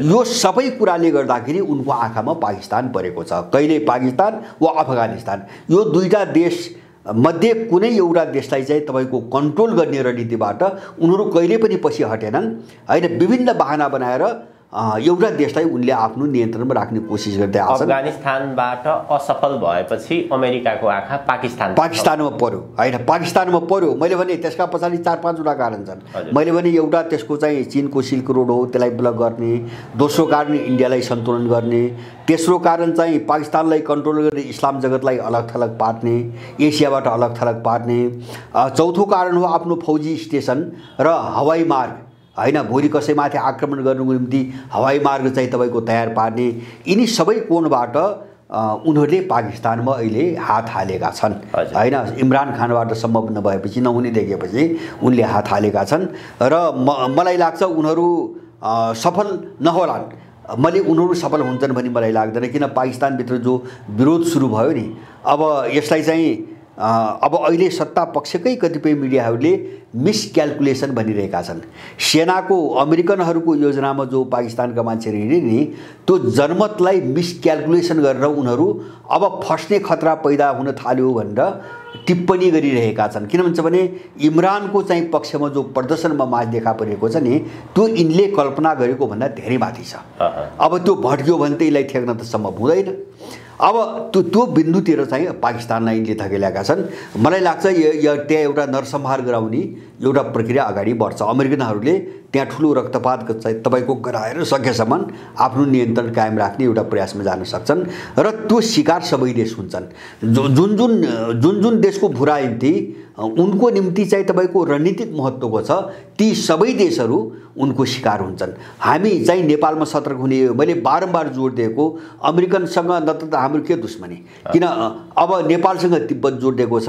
यो सबै कुराले गर्दाखेरि उनको आँखामा पाकिस्तान परेको छ। कहिले पाकिस्तान वा अफगानिस्तान, यो दुईटा देश मध्ये कुनै एउटा देशलाई चाहिँ तपाईको कन्ट्रोल गर्ने रणनीतिबाट उनीहरू कहिले पनि पछि हटेनन् हैन। विभिन्न बहाना बनाएर एउटा देशलाई उनले आफ्नो नियन्त्रणमा राख्ने कोसिस गर्दै आछन्। अफगानिस्तानबाट असफल भएपछि अमेरिकाको आँखा पाकिस्तानमा पर्यो हैन, पाकिस्तानमा पर्यो। मैले भने त्यसका पछाडि 4-5 कारण छन्। मैले भने एउटा त्यसको चाहिँ चीनको सिल्क रोड हो, त्यसलाई ब्लक गर्ने। दोस्रो कारण इन्डियालाई सन्तुलन गर्ने। तेस्रो कारण चाहिँ पाकिस्तानलाई कन्ट्रोल गर्ने इस्लाम जगतलाई अलग थलग पार्ने, एसियाबाट अलग थलग पार्ने। चौथो कारण हो आफ्नो फौजी स्टेसन र हवाई मार्ग हैन, भोलि कसैमाथि आक्रमण गर्नुको निम्ति हवाई मार्ग चाहिँ तपाईको तयार पार्ने। यिनी सबै कोणबाट उनीहरूले पाकिस्तानमा अहिले हात हालेका छन् हैन। इमरान खानबाट सम्भव नभएपछि, नहुने देखेपछि उनले हात हालेका छन् र मलाई लाग्छ उनीहरू सफल नहोलान्। उनीहरू सफल हुन्छन् भन्ने मलाई लाग्दैन, किन पाकिस्तानभित्र जो विरोध सुरु भयो नि, अब यसलाई चाहिँ अब अहिले सत्ता पक्षकै कतिपय मिडियाहरूले मिसक्याल्कुलेसन भनिरहेका छन्। सेनाको अमेरिकनहरूको योजनामा जो पाकिस्तानका मान्छेहरू हिँडे नि, त्यो जनमतलाई मिसक्याल्कुलेसन गरेर उनीहरू अब फस्ने खतरा पैदा हुन थाल्यो भनेर टिप्पणी गरिरहेका छन्। किन भन्छ भने इमरानको चाहिँ पक्षमा जो प्रदर्शनमा माझ देखा परेको छ नि, त्यो यिनले कल्पना गरेको भन्दा धेरै माथि छ। अब त्यो भड्क्यो भने त यसलाई ठेक्न त सम्भव हुँदैन। अब त्यो बिन्दुतिर चाहिँ पाकिस्तानलाई यिनले धकेलेका छन्। मलाई लाग्छ त्यहाँ एउटा नरसंहार गराउने एउटा प्रक्रिया अगाडि बढ्छ। अमेरिकनहरूले त्यहाँ ठुलो रक्तपात चाहिँ तपाईँको गराएर सकेसम्म आफ्नो नियन्त्रण कायम राख्ने एउटा प्रयासमा जान सक्छन् र त्यो शिकार सबै देश हुन्छन्। जुन देशको भुराइन्ती उनको निम्ति चाहिँ तपाईँको रणनीतिक महत्त्वको छ, ती सबै देशहरू उनको शिकार हुन्छन्। हामी चाहिँ नेपालमा सतर्क हुने, मैले बारम्बार जोड दिएको, अमेरिकनसँग न त हाम्रो के दुश्मनी, किन अब नेपालसँग तिब्बत जोडिएको छ।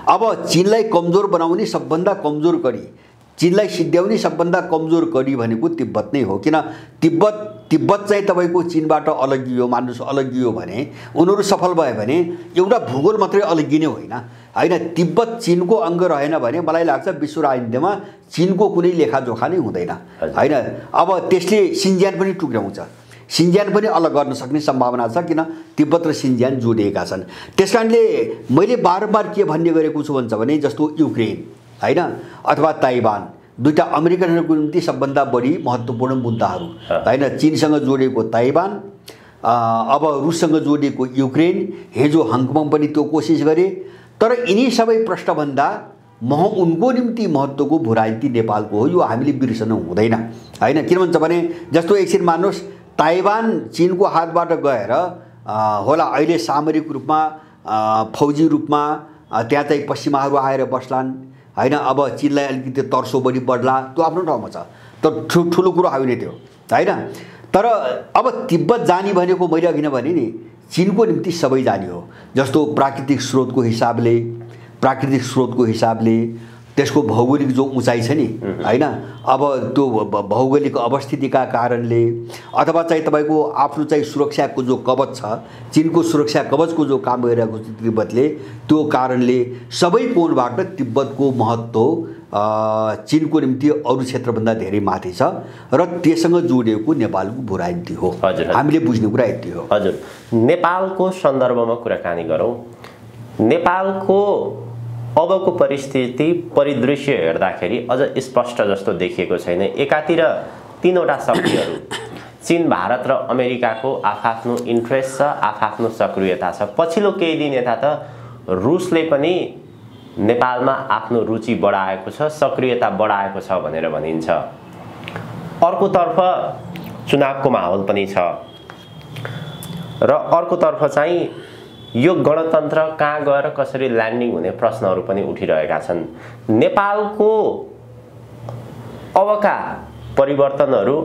अब चीनलाई कमजोर बनाउने सबभन्दा कमजोर कडी, चीनलाई सिद्ध्याउने सबभन्दा कमजोर कडी भनेको तिब्बत नै हो। किन तिब्बत चाहिँ तपाईँको चीनबाट अलगियो, मान्नुहोस् अलगियो भने उनीहरू सफल भयो भने एउटा भूगोल मात्रै अलगिने होइन हैन। तिब्बत चीनको अङ्ग रहेन भने मलाई लाग्छ विश्व राजनीतिमा चीनको कुनै लेखाजोखा नै हुँदैन हैन। अब त्यसले सिन्जियान पनि टुक्राउँछ, सिन्जियान पनि अलग गर्न सक्ने सम्भावना छ, किन तिब्बत र सिन्जियान जोडिएका छन्। त्यसकारणले मैले बारम्बार के भन्ने गरेको छु भन्छ भने जस्तो युक्रेन हैन अथवा ताइवान, दुईटा अमेरिकनहरूको निम्ति सबभन्दा बढी महत्त्वपूर्ण मुद्दाहरू हैन। चीनसँग जोडिएको ताइवान, अब रुससँग जोडिएको युक्रेन, हिजो हङकङ पनि त्यो कोसिस गरे। तर यिनी सबै प्रश्नभन्दा उनको निम्ति महत्त्वको भूराजनीति नेपालको हो, यो हामीले बिर्सनु हुँदैन हैन। किन भन्छ भने जस्तो एकछिन मान्नुहोस्, ताइवान चीनको हातबाट गएर होला अहिले सामरिक रूपमा फौजी रूपमा त्यहाँ चाहिँ पश्चिमाहरू आएर बस्लान् होइन। अब चीनलाई अलिकति तर्सो बढी बढ्ला त्यो आफ्नो ठाउँमा छ, तर ठुलो कुरो होइन त्यो, होइन। तर अब तिब्बत जाने भनेको मैले अघि नै भने नि चीनको निम्ति सबै जाने हो। जस्तो प्राकृतिक स्रोतको हिसाबले त्यसको भौगोलिक जो उचाइ छ नि, होइन। अब त्यो भौगोलिक अवस्थितिका कारणले अथवा चाहिँ तपाईँको आफ्नो चाहिँ सुरक्षाको जो कवच छ, चीनको सुरक्षा कवचको जो काम गरिरहेको छ तिब्बतले, त्यो कारणले सबै कोणबाट तिब्बतको महत्त्व चीनको निम्ति अरू क्षेत्रभन्दा धेरै माथि छ र त्यससँग जोडिएको नेपालको भूरा यति हो। हजुर, हामीले बुझ्ने कुरा यति हो। हजुर, नेपालको सन्दर्भमा कुराकानी गरौँ। नेपालको अबको परिदृश्य हेर्दाखेरि अझ स्पष्ट जस्तो देखिएको छैन। एकातिर तीनवटा शक्तिहरू चीन, भारत र अमेरिकाको आफआफ्नो इन्ट्रेस्ट छ, आफआफ्नो सक्रियता छ। पछिल्लो केही दिन यता त रुसले पनि नेपालमा आफ्नो रुचि बढाएको छ, सक्रियता बढाएको छ भनेर भनिन्छ। अर्कोतर्फ चुनावको माहौल पनि छ र अर्कोतर्फ चाहिँ यो गणतन्त्र कहाँ गएर कसरी ल्यान्डिङ हुने प्रश्नहरू पनि उठिरहेका छन्। नेपालको अबका परिवर्तनहरू,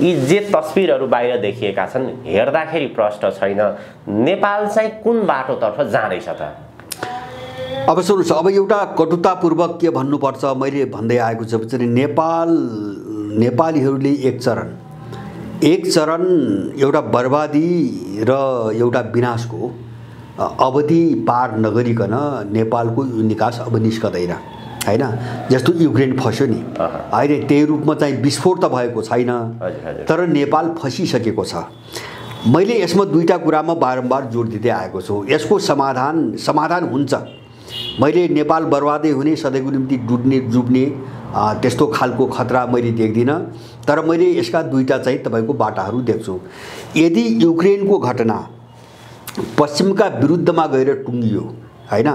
यी जे तस्बिरहरू बाहिर देखिएका छन् हेर्दाखेरि प्रश्न छैन नेपाल चाहिँ कुन बाटोतर्फ जाँदैछ त? अब सुन्नुहोस्, अब एउटा कटुतापूर्वक के भन्नुपर्छ, मैले भन्दै आएको छु चाहिँ नेपालीहरूले एक चरण एउटा बर्बादी र एउटा विनाशको अवधि पार नगरिकन नेपालको निकास अब निस्कदैन, होइन। जस्तो युक्रेन फस्यो नि, होइन, त्यही रूपमा चाहिँ विस्फोट त भएको छैन, तर नेपाल फसिसकेको छ। मैले यसमा दुईटा कुरामा बारम्बार जोड दिँदै आएको छु। यसको समाधान हुन्छ। मैले नेपाल बर्बादै हुने, सधैँको निम्ति डुब्ने त्यस्तो खालको खतरा मैले देख्दिनँ, तर मैले यसका दुईटा चाहिँ तपाईँको बाटाहरू देख्छु। यदि युक्रेनको घटना पश्चिमका विरुद्धमा गएर टुङ्गियो, होइन,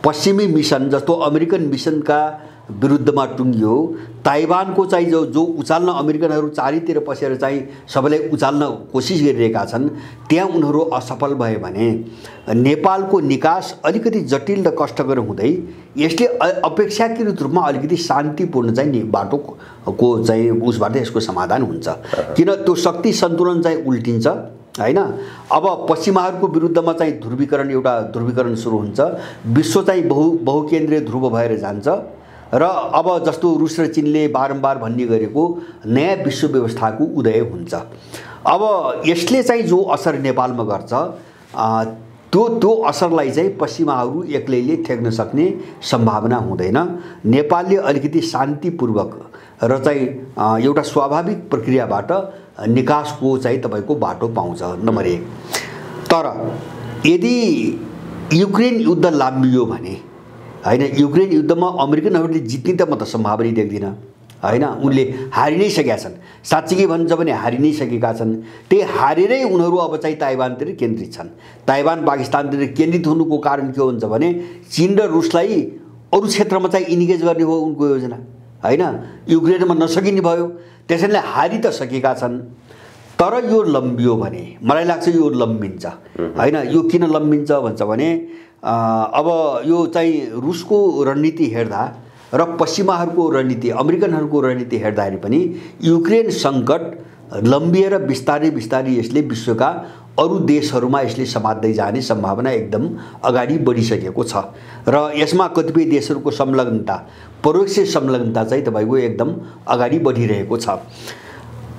पश्चिमी मिसन जस्तो अमेरिकन मिसनका विरुद्धमा टुङ्गियो, ताइवानको चाहिँ जो उचाल्न अमेरिकनहरू चारैतिर पसेर चाहिँ सबैलाई उचाल्न कोसिस गरिरहेका छन्, त्यहाँ उनीहरू असफल भए भने नेपालको निकास अलिकति जटिल र कष्टकर हुँदै यसले अपेक्षाकृत रूपमा अलिकति शान्तिपूर्ण चाहिँ बाटोको चाहिँ उसबाट यसको समाधान हुन्छ। किन त्यो शक्ति सन्तुलन चाहिँ उल्टिन्छ, होइन। अब पश्चिमाहरूको विरुद्धमा चाहिँ ध्रुवीकरण सुरु हुन्छ, विश्व चाहिँ बहुकेन्द्रीय ध्रुव भएर जान्छ र अब जस्तो रुस र चीनले बारम्बार भन्ने गरेको नयाँ विश्व व्यवस्थाको उदय हुन्छ। अब यसले चाहिँ जो असर नेपालमा गर्छ त्यो असरलाई चाहिँ पश्चिमाहरू एक्लैले ठेक्न सक्ने सम्भावना हुँदैन। नेपालले अलिकति शान्तिपूर्वक र चाहिँ एउटा स्वाभाविक प्रक्रियाबाट निकासको चाहिँ तपाईँको बाटो पाउँछ, नम्बर 1। तर यदि युक्रेन युद्ध लाम्बियो भने, होइन, युक्रेन युद्धमा अमेरिकनहरूले जित्ने त म त सम्भावना देख्दिनँ, होइन। उनले हारि नै सकेका छन्, साँच्चै भन्छ भने हारि नै सकेका छन्। त्यही हारेरै उनीहरू अब चाहिँ ताइवानतिर केन्द्रित छन्। ताइवान पाकिस्तानतिर केन्द्रित हुनुको कारण के हुन्छ भने चीन र रुसलाई अरू क्षेत्रमा चाहिँ इन्गेज गर्ने हो उनको योजना, होइन। युक्रेनमा नसकिने भयो, त्यसैले हारि त सकेका छन्। तर यो लम्बियो भने मलाई लाग्छ यो लम्बिन्छ, होइन। यो किन लम्बिन्छ भन्छ भने अब यो चाहिँ रुसको रणनीति हेर्दा र पश्चिमाहरूको रणनीति, अमेरिकनहरूको रणनीति हेर्दाखेरि पनि युक्रेन सङ्कट लम्बिएर बिस्तारै यसले विश्वका अरू देशहरूमा यसले समात्दै जाने सम्भावना एकदम अगाडि बढिसकेको छ र यसमा कतिपय देशहरूको संलग्नता, परोक्ष संलग्नता चाहिँ तपाईँको एकदम अगाडि बढिरहेको छ।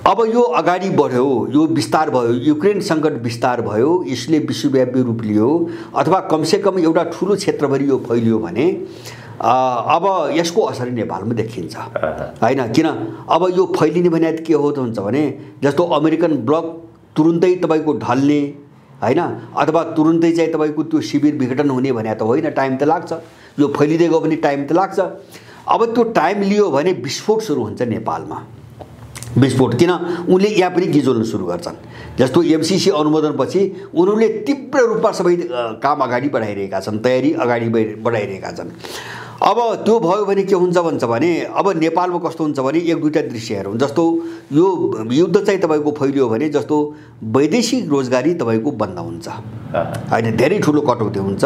अब यो अगाडि बढ्यो, यो विस्तार भयो, युक्रेन सङ्कट विस्तार भयो, यसले विश्वव्यापी रूप लियो अथवा कमसेकम एउटा ठुलो क्षेत्रभरि यो फैलियो भने अब यसको असर नेपालमा देखिन्छ, होइन। किन अब यो फैलिने भने के हो त हुन्छ भने जस्तो अमेरिकन ब्लक तुरुन्तै तपाईँको ढल्ने, होइन, अथवा तुरुन्तै चाहिँ तपाईँको त्यो शिविर विघटन हुने भने त होइन, टाइम त लाग्छ। यो फैलिँदै गयो भने टाइम त लाग्छ। अब त्यो टाइम लियो भने विस्फोट सुरु हुन्छ नेपालमा। विस्फोट किन उनले यहाँ पनि गिजोल्न सुरु गर्छन्। जस्तो एमसीसी अनुमोदनपछि उनीहरूले तीव्र रूपमा सबै काम अगाडि बढाइरहेका छन्, तयारी अगाडि बढाइरहेका छन्। अब त्यो भयो भने के हुन्छ भन्छ भने अब नेपालमा कस्तो हुन्छ भने एक दुईवटा दृश्यहरू हुन्। जस्तो यो युद्ध चाहिँ तपाईँको फैलियो भने जस्तो वैदेशिक रोजगारी तपाईँको बन्द हुन्छ, होइन, धेरै ठुलो कटौती हुन्छ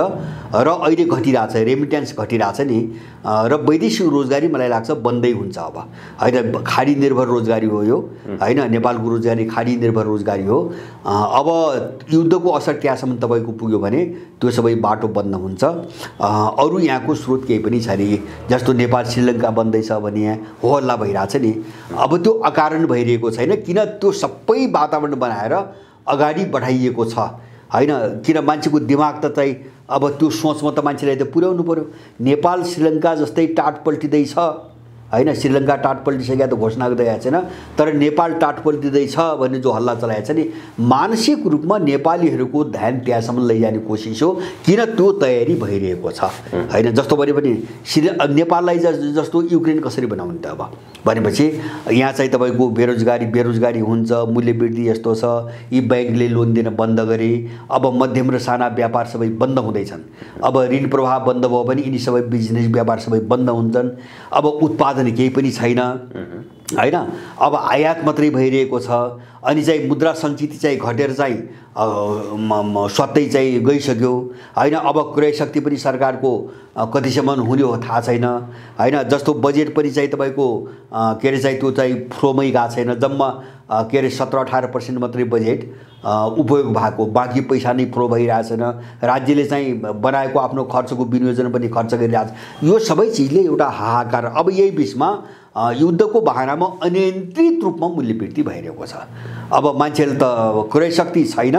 र अहिले घटिरहेछ, रेमिट्यान्स घटिरहेछ नि, र वैदेशिक रोजगारी मलाई लाग्छ बन्दै हुन्छ अब, होइन। खाडी निर्भर रोजगारी हो यो, होइन। नेपालको रोजगारी खाडी निर्भर रोजगारी हो। अब युद्धको असर त्यहाँसम्म तपाईँको पुग्यो भने त्यो सबै बाटो बन्द हुन्छ। अरू यहाँको स्रोत केही पनि छैन, जस्तो नेपाल श्रीलङ्का बन्दैछ भने यहाँ हो हल्ला भइरहेछ नि, अब त्यो अकारण भइरहेको छैन। किन त्यो सबै वातावरण बनाएर अगाडि बढाइएको छ, होइन। किन मान्छेको दिमाग त चाहिँ अब त्यो सोचमा त मान्छेलाई त पुर्याउनु पर्यो। नेपाल श्रीलङ्का जस्तै टाट पल्टिँदैछ, होइन। श्रीलङ्का टाट पल्टिसकेको त घोषणा गरिरहेको छैन, तर नेपाल टाट पल्टिँदैछ भन्ने जो हल्ला चलाएको छ नि, मानसिक रूपमा नेपालीहरूको ध्यान त्यहाँसम्म लैजाने कोसिस हो। किन त्यो तयारी भइरहेको छ, होइन। जस्तो भने पनि नेपाललाई जस्तो युक्रेन कसरी बनाउने त अब भनेपछि यहाँ चाहिँ तपाईँको बेरोजगारी हुन्छ, मूल्य वृद्धि यस्तो छ, यी ब्याङ्कले लोन दिन बन्द गरे, अब मध्यम र साना व्यापार सबै बन्द हुँदैछन्। अब ऋण प्रवाह बन्द भयो भने यिनी सबै बिजनेस व्यापार सबै बन्द हुन्छन्। अब उत्पादन केही पनि छैन, होइन। अब आयात मात्रै भइरहेको छ। अनि चाहिँ मुद्रा सञ्चित चाहिँ घटेर चाहिँ सत्तै चाहिँ गइसक्यो, होइन। अब क्रय शक्ति पनि सरकारको कतिसम्म हुने हो थाहा छैन, होइन। जस्तो बजेट पनि चाहिँ तपाईँको के अरे चाहिँ त्यो चाहिँ फ्लोमै गएको छैन। जम्मा के अरे 17-18% मात्रै बजेट उपयोग भएको, बाँकी पैसा नै फ्लो भइरहेको छैन। राज्यले चाहिँ बनाएको आफ्नो खर्चको विनियोजन पनि खर्च गरिरहेको छ। यो सबै चिजले एउटा हाहाकार। अब यही बिचमा युद्धको बहानामा अनियन्त्रित रूपमा मूल्य वृद्धि भइरहेको छ। अब मान्छेले त क्रय शक्ति छैन,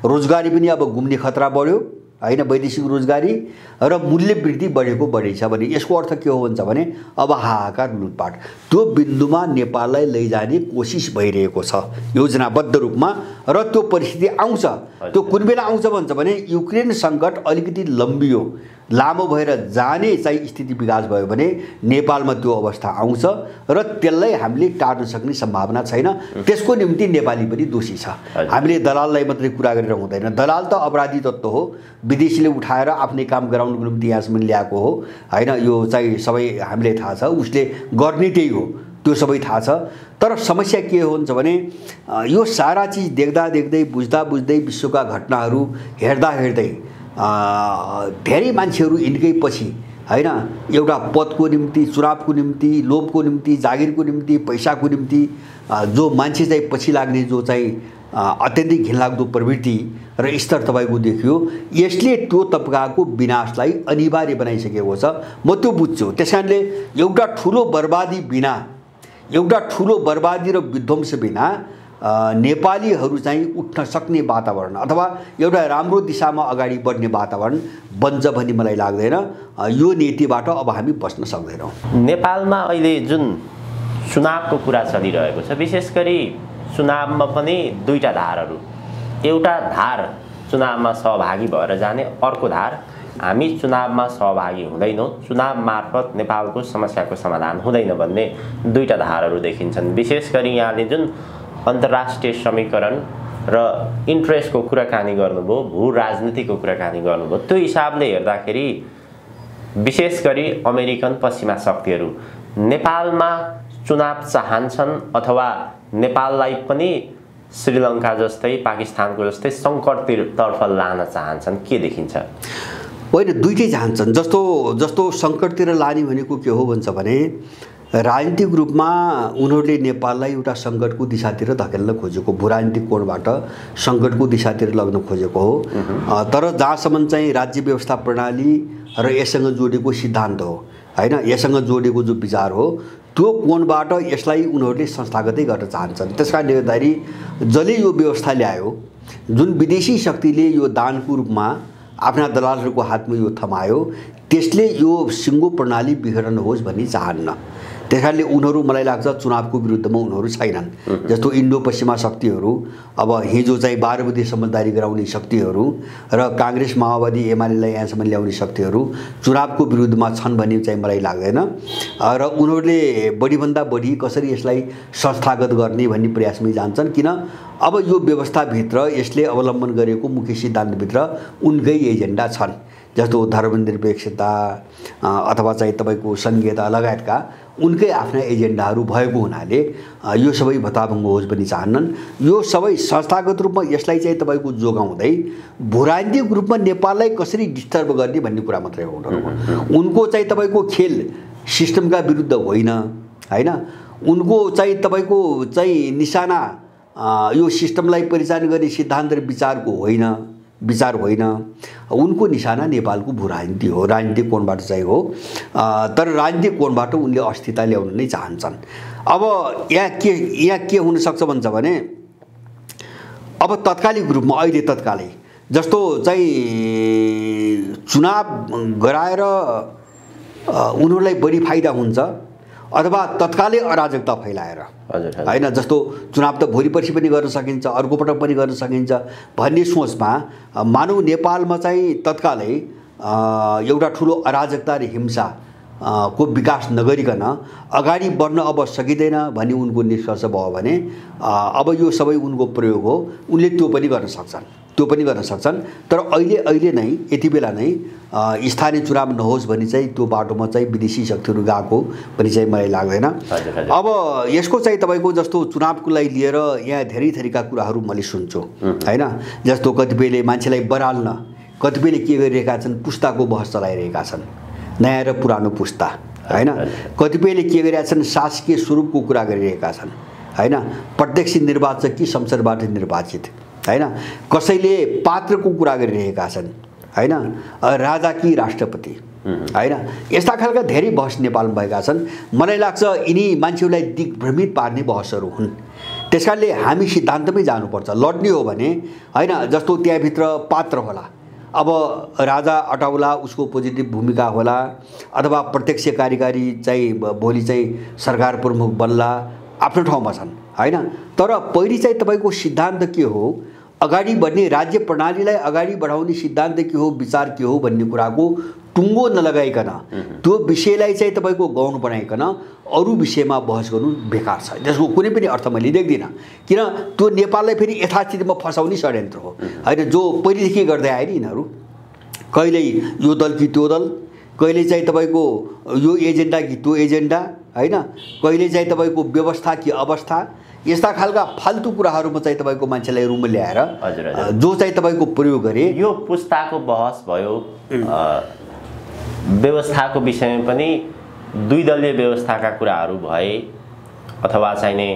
रोजगारी पनि अब घुम्ने खतरा बढ्यो, होइन। वैदेशिक रोजगारी र मूल्य वृद्धि बढेछ भने यसको अर्थ के हो भन्छ भने अब हाहाकार लुटपाट त्यो बिन्दुमा नेपाललाई लैजाने कोसिस भइरहेको छ योजनाबद्ध रूपमा। र त्यो परिस्थिति आउँछ, त्यो कुन बेला आउँछ भन्छ भने युक्रेन सङ्कट अलिकति लम्बियो, लामो भएर जाने चाहिँ स्थिति विकास भयो भने नेपालमा त्यो अवस्था आउँछ र त्यसलाई हामीले टार्न सक्ने सम्भावना छैन। त्यसको निम्ति नेपाली पनि दोषी छ। हामीले दलाललाई मात्रै कुरा गरेर हुँदैन। दलाल त अपराधी तत्त्व हो, विदेशीले उठाएर आफ्नै काम गराउनुको निम्ति यहाँसम्म ल्याएको हो, होइन। यो चाहिँ सबै हामीले थाहा छ, उसले गर्ने त्यही हो, त्यो सबै थाहा छ। तर समस्या के हो भन्छ भने यो सारा चिज देख्दा देख्दै बुझ्दा बुझ्दै विश्वका घटनाहरू हेर्दा हेर्दै धेरै मान्छेहरू यिनकै पछि, होइन। एउटा पदको निम्ति, चुनावको निम्ति, लोभको निम्ति, जागिरको निम्ति, पैसाको निम्ति जो मान्छे चाहिँ पछि लाग्ने जो चाहिँ अत्यन्तै घिनलाग्दो प्रवृत्ति र स्तर तपाईँको देखियो, यसले त्यो तबकाको विनाशलाई अनिवार्य बनाइसकेको छ। म त्यो बुझ्छु। त्यस कारणले एउटा ठुलो बर्बादी र विध्वंस बिना नेपालीहरू चाहिँ उठ्न सक्ने वातावरण अथवा एउटा राम्रो दिशामा अगाडि बढ्ने वातावरण बन्छ भन्ने मलाई लाग्दैन। यो नीतिबाट अब हामी बस्न सक्दैनौँ। नेपालमा अहिले जुन चुनावको कुरा चलिरहेको छ, विशेष गरी चुनावमा पनि दुईटा धारहरू, एउटा धार चुनावमा सहभागी भएर जाने, अर्को धार हामी चुनावमा सहभागी हुँदैनौँ, चुनाव मार्फत नेपालको समस्याको समाधान हुँदैन भन्ने दुईटा धारहरू देखिन्छन्। विशेष गरी यहाँले जुन अन्तर्राष्ट्रिय समीकरण र इन्ट्रेस्टको कुराकानी गर्नुभयो, भू राजनीतिको कुराकानी गर्नुभयो, त्यो हिसाबले हेर्दाखेरि विशेष गरी अमेरिकन पश्चिमा शक्तिहरू नेपालमा चुनाव चाहन्छन् अथवा नेपाललाई पनि श्रीलङ्का जस्तै, पाकिस्तानको जस्तै सङ्कटतर्फ लान चाहन्छन्, के देखिन्छ? होइन, दुईटै चाहन्छन्। जस्तो सङ्कटतिर लाने भनेको के हो भन्छ भने राजनीतिक रूपमा उनीहरूले नेपाललाई एउटा सङ्कटको दिशातिर धकेल्न खोजेको, भू राजनीतिक कोणबाट सङ्कटको दिशातिर लग्न खोजेको हो। तर जहाँसम्म चाहिँ राज्य व्यवस्था प्रणाली र यससँग जोडिएको सिद्धान्त हो, होइन, यससँग जोडिएको जो विचार हो, त्यो कोणबाट यसलाई उनीहरूले संस्थागतै गर्न चाहन्छन्। त्यस कारणले गर्दाखेरि जसले यो व्यवस्था ल्यायो, जुन विदेशी शक्तिले यो दानको रूपमा आफ्ना दलालहरूको हातमा यो थमायो, त्यसले यो सिङ्गो प्रणाली बिग्रन होस् भन्ने चाहन्न। त्यस कारणले उनीहरू मलाई लाग्छ चुनावको विरुद्धमा उनीहरू छैनन्। जस्तो इन्डो पश्चिमा शक्तिहरू, अब हिजो चाहिँ 12 बुँदे समझदारी गराउने शक्तिहरू र काङ्ग्रेस माओवादी एमालेलाई यहाँसम्म ल्याउने शक्तिहरू चुनावको विरुद्धमा छन् भन्ने चाहिँ मलाई लाग्दैन। र उनीहरूले बढीभन्दा बढी कसरी यसलाई संस्थागत गर्ने भन्ने प्रयासमै जान्छन्। किन अब यो व्यवस्थाभित्र यसले अवलम्बन गरेको मुख्य सिद्धान्तभित्र उनकै एजेन्डा छन्, जस्तो धर्मनिरपेक्षता अथवा चाहिँ तपाईँको सङ्घीयता लगायतका उनकै आफ्ना एजेन्डाहरू भएको हुनाले यो सबै भत्ताभङ्ग होस् पनि चाहन्नन्। यो सबै संस्थागत रूपमा यसलाई चाहिँ तपाईँको जोगाउँदै भूराजनीतिक रूपमा नेपाललाई कसरी डिस्टर्ब गर्ने भन्ने कुरा मात्रै हो। उनको चाहिँ तपाईँको खेल सिस्टमका विरुद्ध होइन, होइन, उनको चाहिँ तपाईँको चाहिँ निशाना यो सिस्टमलाई परिचालन गर्ने सिद्धान्त र विचार होइन। उनको निशाना नेपालको भू राजनीति हो, राजनीतिक कोणबाट चाहिँ हो। तर राजनीतिक कोणबाट उनले अस्थिरता ल्याउन नै चाहन्छन्। अब यहाँ के हुनसक्छ भन्छ भने अब तत्कालिक रूपमा अहिले तत्कालै जस्तो चाहिँ चुनाव गराएर उनीहरूलाई बढी फाइदा हुन्छ अथवा तत्कालै अराजकता फैलाएर, होइन, जस्तो चुनाव त भोलि पर्सि पनि गर्न सकिन्छ, अर्को पटक पनि गर्न सकिन्छ भन्ने सोचमा मानव नेपालमा चाहिँ तत्कालै एउटा ठुलो अराजकता र हिंसा को विकास नगरिकन अगाडि बढ्न अब सकिँदैन भन्ने उनको निष्कर्ष भयो भने अब यो सबै उनको प्रयोग हो। उनले त्यो पनि गर्न सक्छन्। तर अहिले नै यति बेला नै स्थानीय चुनाव नहोस् भने चाहिँ त्यो बाटोमा चाहिँ विदेशी शक्तिहरू गएको पनि चाहिँ मलाई लाग्दैन। अब यसको चाहिँ तपाईँको जस्तो चुनावको लागि लिएर यहाँ धेरै थरीका कुराहरू मैले सुन्छु, होइन, जस्तो कतिपयले मान्छेलाई बराल्न कतिपयले के गरिरहेका छन्, पुस्ताको बहस चलाइरहेका छन्, नयाँ र पुरानो पुस्ता, होइन, कतिपयले के गरिरहेका छन्, शासकीय स्वरूपको कुरा गरिरहेका छन्, होइन, प्रत्यक्ष निर्वाचक कि संसदबाट निर्वाचित, होइन, कसैले पात्रको कुरा गरिरहेका छन्, होइन, राजा कि राष्ट्रपति, होइन, यस्ता खालका धेरै बहस नेपालमा भएका छन्। मलाई लाग्छ यिनी मान्छेहरूलाई दिग्भ्रमित पार्ने बहसहरू हुन्। त्यसकारणले हामी सिद्धान्तमै जानुपर्छ। लड्ने हो भने, होइन, जस्तो त्यहाँभित्र पात्र होला, अब राजा अटाउला, उसको पोजिटिभ भूमिका होला, अथवा प्रत्यक्ष कार्यकारी चाहिँ भोलि चाहिँ सरकार प्रमुख बन्ला, आफ्नो ठाउँमा छन्, होइन। तर पहिले चाहिँ तपाईँको सिद्धान्त के हो, अगाडि बढ्ने राज्य प्रणालीलाई अगाडि बढाउने सिद्धान्त के हो, विचार के हो भन्ने कुराको टुङ्गो नलगाइकन त्यो विषयलाई चाहिँ तपाईँको गौण बनाइकन अरू विषयमा बहस गर्नु बेकार छ। त्यसको कुनै पनि अर्थ मैले देख्दिनँ, किन त्यो नेपाललाई फेरि यथास्थितिमा फसाउने षड्यन्त्र हो, होइन, जो पहिलेदेखि गर्दै आए नि यिनीहरू। कहिल्यै यो दल कि त्यो दल, कहिले चाहिँ तपाईँको यो एजेन्डा कि त्यो एजेन्डा, होइन, कहिले चाहिँ तपाईँको व्यवस्था कि अवस्था, यस्ता खालका फाल्तु कुराहरूमा चाहिँ तपाईँको मान्छेलाई रुम ल्याएर जो चाहिँ तपाईँको प्रयोग गरे। यो पुस्ताको बहस भयो, व्यवस्थाको विषयमा पनि दुई दलीय व्यवस्थाका कुराहरू भए अथवा चाहिने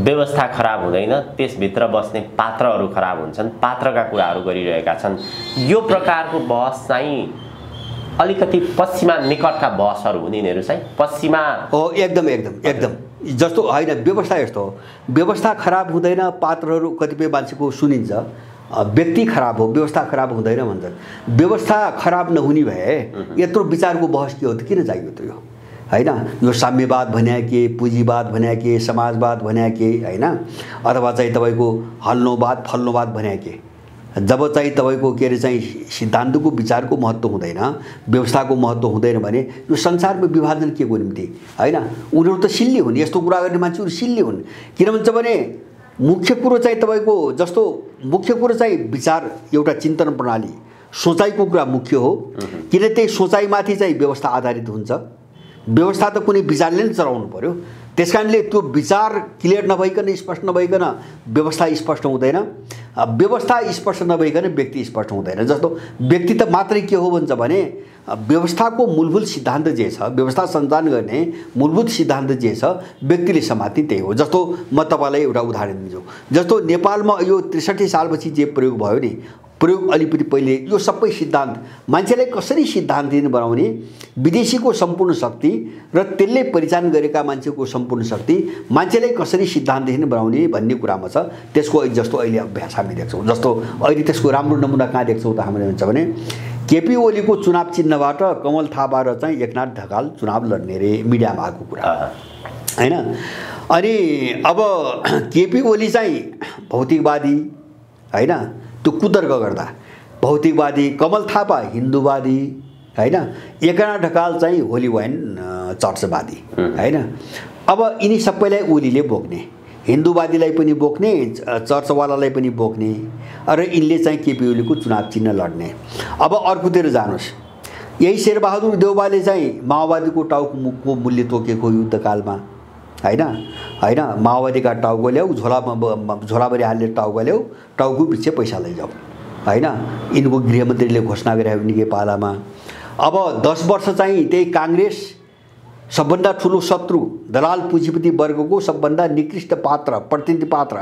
व्यवस्था खराब हुँदैन, त्यसभित्र बस्ने पात्रहरू खराब हुन्छन्, पात्रका कुराहरू गरिरहेका छन्। यो प्रकारको बहस चाहिँ अलिकति पश्चिमा निकटका बहसहरू हुन् यिनीहरू चाहिँ पश्चिमा हो। एकदम जस्तो होइन, व्यवस्था यस्तो हो, व्यवस्था खराब हुँदैन, पात्रहरू कतिपय मान्छेको सुनिन्छ, व्यक्ति खराब हो, व्यवस्था खराब हुँदैन भन्छन्। व्यवस्था खराब नहुने भए यत्रो विचारको बहस के हो त, किन चाहियो त यो, होइन। यो साम्यवाद भन्या के, पुँजीवाद भन्या के, समाजवाद भन्या के, होइन, अथवा चाहिँ तपाईँको हल्नोवाद फल्नोवाद भन्या के। जब चाहिँ तपाईँको के अरे चाहिँ सिद्धान्तको विचारको महत्त्व हुँदैन, व्यवस्थाको महत्त्व हुँदैन भने यो संसारमा विभाजन के को निम्ति, होइन। उनीहरू त सिल्ली हुन्, यस्तो कुरा गर्ने मान्छेहरू सिल्ली हुन्। किन भन्छ भने मुख्य कुरो चाहिँ तपाईँको जस्तो मुख्य कुरो चाहिँ विचार, एउटा चिन्तन प्रणाली, सोचाइको कुरा मुख्य हो। किन त्यही सोचाइमाथि चाहिँ व्यवस्था आधारित हुन्छ। व्यवस्था त कुनै विचारले नै चलाउनु पर्यो। त्यसकारणले त्यो विचार क्लियर नभइकन, स्पष्ट नभइकन व्यवस्था स्पष्ट हुँदैन। व्यवस्था स्पष्ट नभइकन व्यक्ति स्पष्ट हुँदैन। जस्तो व्यक्ति त मात्रै के हो भन्छ भने व्यवस्थाको मूलभूत सिद्धान्त जे छ, व्यवस्था सञ्चालन गर्ने मूलभूत सिद्धान्त जे छ, व्यक्तिले समात्ने त्यही हो। जस्तो म तपाईँलाई एउटा उदाहरण दिन्छु। जस्तो नेपालमा यो ६३ सालपछि जे प्रयोग भयो नि, प्रयोग अलिकति पहिले यो सबै सिद्धान्त मान्छेलाई कसरी सिद्धान्तहीन बनाउने, विदेशीको सम्पूर्ण शक्ति र त्यसले परिचालन गरेका मान्छेको सम्पूर्ण शक्ति मान्छेलाई कसरी सिद्धान्तहीन बनाउने भन्ने कुरामा छ। त्यसको जस्तो अहिले अभ्यास हामी देख्छौँ। जस्तो अहिले त्यसको राम्रो नमुना कहाँ देख्छौँ त हामीले भन्छ भने केपी ओलीको चुनाव चिन्हबाट कमल थापा र चाहिँ एकनाथ ढकाल चुनाव लड्ने रे, मिडियामा आएको कुरा, होइन। अनि अब केपी ओली चाहिँ भौतिकवादी, होइन, त्यो कुतर्क गर्दा भौतिकवादी, कमल थापा हिन्दूवादी, होइन, एकनाथ ढकाल चाहिँ होली वाइन चर्चवादी, होइन। अब यिनी सबैलाई ओलीले बोक्ने, हिन्दूवादीलाई पनि बोक्ने, चर्चवालालाई पनि बोक्ने, र यिनले चाहिँ केपी ओलीको चुनाव चिन्ह लड्ने। अब अर्कोतिर जानुहोस्, यही शेरबहादुर देउवाले चाहिँ माओवादीको टाउको मूल्य तोकेको युद्धकालमा हैन माओवादीका टाउको ल्याऊ झोलाभरि हाल्ने टाउको ल्याऊ टाउको पछि पैसा लैजाऊ हैन यिनको गृहमन्त्रीले घोषणा गरे निकै पालामा। अब 10 वर्ष चाहिँ त्यही काङ्ग्रेस सबभन्दा ठुलो शत्रु दलाल पुँजीपति वर्गको सबभन्दा निकृष्ट पात्र प्रतिनिधि पात्र